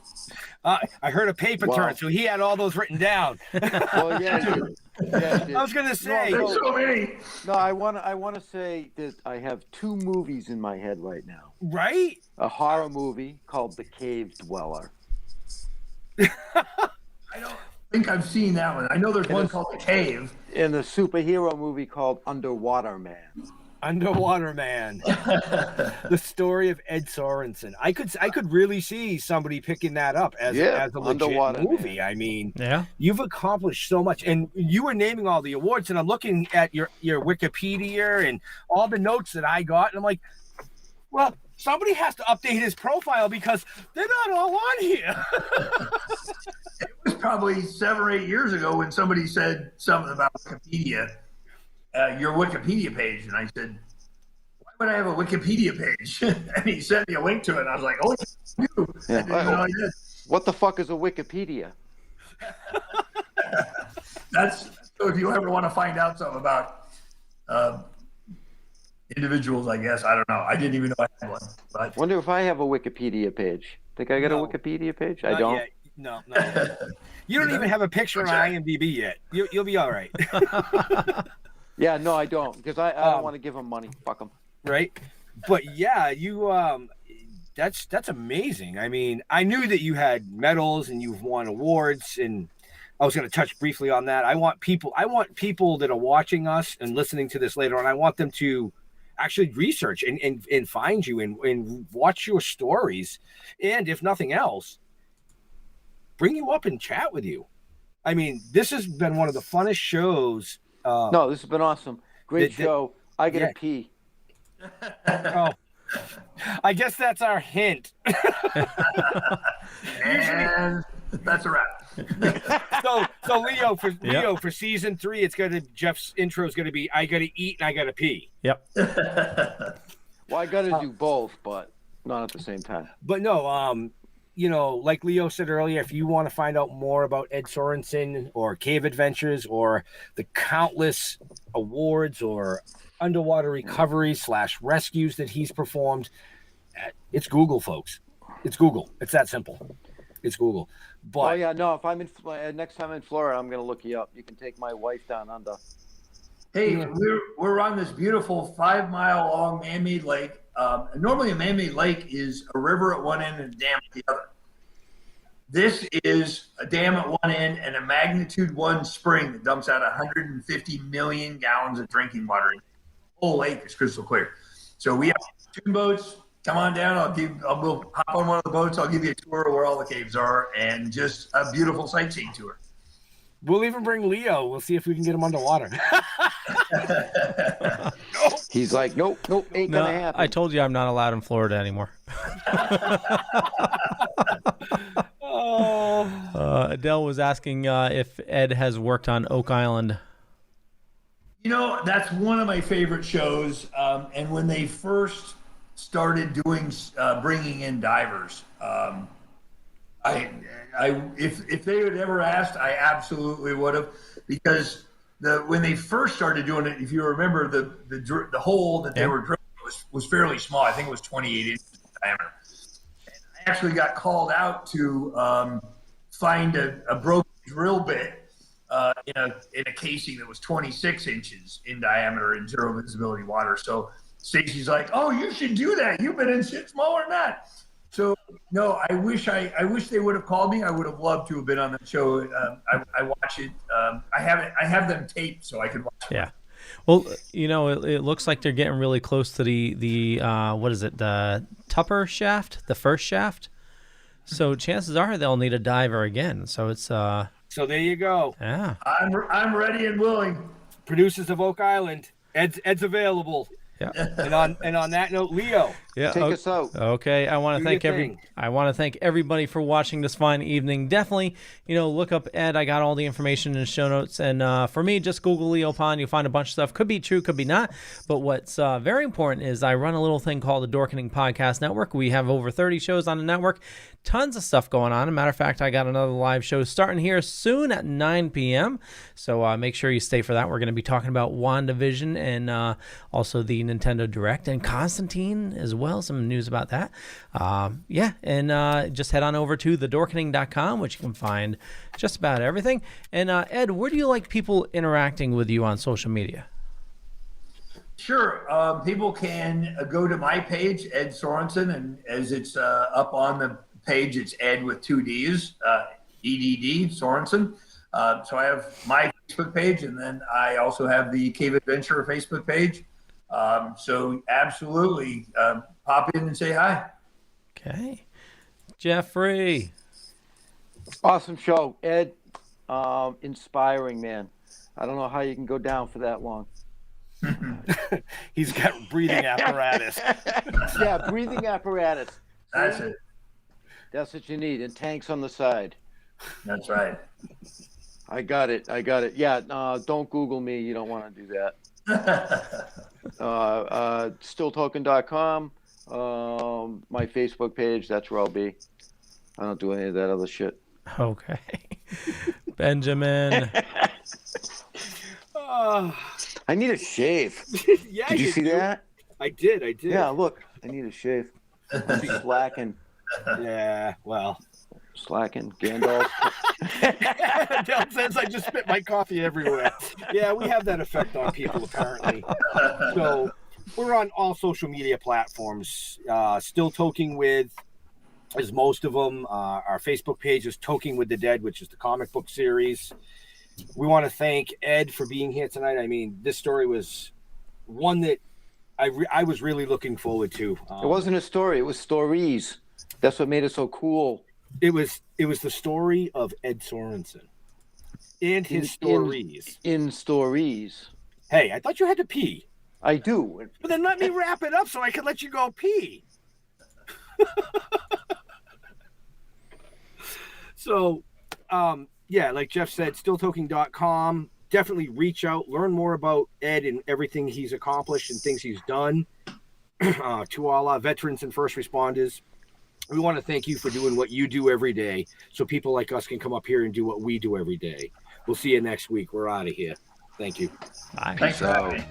Speaker 13: I heard a paper turn, so he had all those written down.
Speaker 3: Well, yeah,
Speaker 13: I was going to say.
Speaker 14: There's so many.
Speaker 3: No, I want to say that I have two movies in my head right now.
Speaker 13: Right?
Speaker 3: A horror movie called The Cave Dweller.
Speaker 14: I don't think I've seen that one. I know there's one called The Cave.
Speaker 3: And a superhero movie called Underwater Man.
Speaker 13: Underwater Man. The story of Edd Sorenson. I could really see somebody picking that up as a legit movie. Man. I mean, you've accomplished so much, and you were naming all the awards, and I'm looking at your Wikipedia and all the notes that I got, and I'm like, well, somebody has to update his profile because they're not all on here.
Speaker 14: It was probably 7 or 8 years ago when somebody said something about Wikipedia. Your Wikipedia page, and I said, why would I have a Wikipedia page? And he sent me a link to it, and I was like, oh, you.
Speaker 3: Yeah. What the fuck is a Wikipedia?
Speaker 14: That's so if you ever want to find out something about individuals, I guess. I don't know. I didn't even know I had one. But
Speaker 3: wonder if I have a Wikipedia page. Think I got a Wikipedia page? I don't.
Speaker 13: Yet. No. You don't even have a picture on IMDb yet. You'll be all right.
Speaker 3: Yeah, no, I don't, because I don't want to give them money. Fuck them.
Speaker 13: Right? But yeah, you that's amazing. I mean, I knew that you had medals and you've won awards, and I was going to touch briefly on that. I want people that are watching us and listening to this later on, I want them to actually research and find you and watch your stories, and if nothing else, bring you up and chat with you. I mean, this has been one of the funnest shows.
Speaker 3: No, this has been awesome. Great show. I gotta pee.
Speaker 13: Oh, I guess that's our hint.
Speaker 14: And that's a wrap.
Speaker 13: So Leo, for season 3, it's gonna Jeff's intro is gonna be I gotta eat and I gotta pee.
Speaker 1: Yep.
Speaker 3: Well, I gotta do both, but not at the same time.
Speaker 13: But no, you know, like Leo said earlier, if you want to find out more about Edd Sorenson or cave adventures or the countless awards or underwater recovery / rescues that he's performed, it's Google, folks. It's Google. It's that simple. It's Google. But
Speaker 3: if I'm in next time in Florida, I'm gonna look you up. You can take my wife down under.
Speaker 14: Hey, we're on this beautiful 5-mile long man-made lake. Normally a man-made lake is a river at one end and a dam at the other. This is a dam at one end and a magnitude 1 spring that dumps out 150 million gallons of drinking water. The whole lake is crystal clear. So we have 2 boats. Come on down. We'll hop on one of the boats. I'll give you a tour of where all the caves are and just a beautiful sightseeing tour.
Speaker 13: We'll even bring Leo. We'll see if we can get him underwater.
Speaker 3: He's like, nope, ain't gonna happen.
Speaker 1: I told you I'm not allowed in Florida anymore. Adele was asking if Ed has worked on Oak Island.
Speaker 14: That's one of my favorite shows. And when they first started doing bringing in divers, if they had ever asked, I absolutely would have, because when they first started doing it, if you remember, the hole that they were drilling was fairly small. I think it was 28 inches in diameter. And I actually got called out to find a broken drill bit in a casing that was 26 inches in diameter in zero visibility water. So Stacy's like, "Oh, you should do that. You've been in shit smaller than that." So no, I wish they would have called me. I would have loved to have been on the show. I watch it. I have them taped so I could watch it.
Speaker 1: Yeah. Well, it looks like they're getting really close to the what is it? The Tupper shaft, the first shaft. So chances are they'll need a diver again. So it's
Speaker 13: So there you go.
Speaker 1: Yeah.
Speaker 14: I'm ready and willing.
Speaker 13: Producers of Oak Island. Ed's available.
Speaker 1: Yeah.
Speaker 13: And on that note, Leo,
Speaker 3: take us out.
Speaker 1: Okay, I want to thank everybody for watching this fine evening. Definitely, look up Ed. I got all the information in the show notes. And for me, just Google Leo Pond. You'll find a bunch of stuff. Could be true, could be not. But what's very important is I run a little thing called the Dorkening Podcast Network. We have over 30 shows on the network. Tons of stuff going on. As a matter of fact, I got another live show starting here soon at 9 p.m. So make sure you stay for that. We're going to be talking about WandaVision and also the Nintendo Direct and Constantine as well. Some news about that. And just head on over to thedorkening.com, which you can find just about everything. And Ed, where do you like people interacting with you on social media?
Speaker 14: Sure. People can go to my page, Edd Sorenson, and as it's up on the page, it's Ed with 2 D's, EDD, Sorenson. So I have my Facebook page, and then I also have the Cave Adventure Facebook page. So absolutely pop in and say hi.
Speaker 1: Okay. Jeffrey.
Speaker 3: Awesome show. Ed, inspiring, man. I don't know how you can go down for that long.
Speaker 13: He's got breathing apparatus.
Speaker 3: Yeah, breathing apparatus.
Speaker 14: That's it.
Speaker 3: That's what you need. And tanks on the side.
Speaker 14: That's right.
Speaker 3: I got it. Yeah, don't Google me. You don't want to do that. Stilltoken.com. My Facebook page. That's where I'll be. I don't do any of that other shit.
Speaker 1: Okay. Benjamin.
Speaker 3: I need a shave.
Speaker 13: Yeah,
Speaker 3: did you see that?
Speaker 13: I did.
Speaker 3: Yeah, look. I need a shave. I'm slacking.
Speaker 13: Yeah, well.
Speaker 3: Slacking. Gandalf.
Speaker 13: Adele says I just spit my coffee everywhere. Yeah, we have that effect on people, apparently. So we're on all social media platforms. Still Toking with is most of them. Our Facebook page is Toking with the Dead, which is the comic book series. We want to thank Ed for being here tonight. I mean, this story was one that I was really looking forward to.
Speaker 3: It wasn't a story. It was stories. That's what made it so cool.
Speaker 13: It was the story of Edd Sorenson and his stories.
Speaker 3: In stories.
Speaker 13: Hey, I thought you had to pee.
Speaker 3: I do.
Speaker 13: But then let me wrap it up so I can let you go pee. So, yeah, like Jeff said, stilltoking.com. Definitely reach out, learn more about Ed and everything he's accomplished and things he's done. To all our veterans and first responders, we want to thank you for doing what you do every day so people like us can come up here and do what we do every day. We'll see you next week. We're out of here. Thank you.
Speaker 1: Bye.
Speaker 14: Thanks for having me.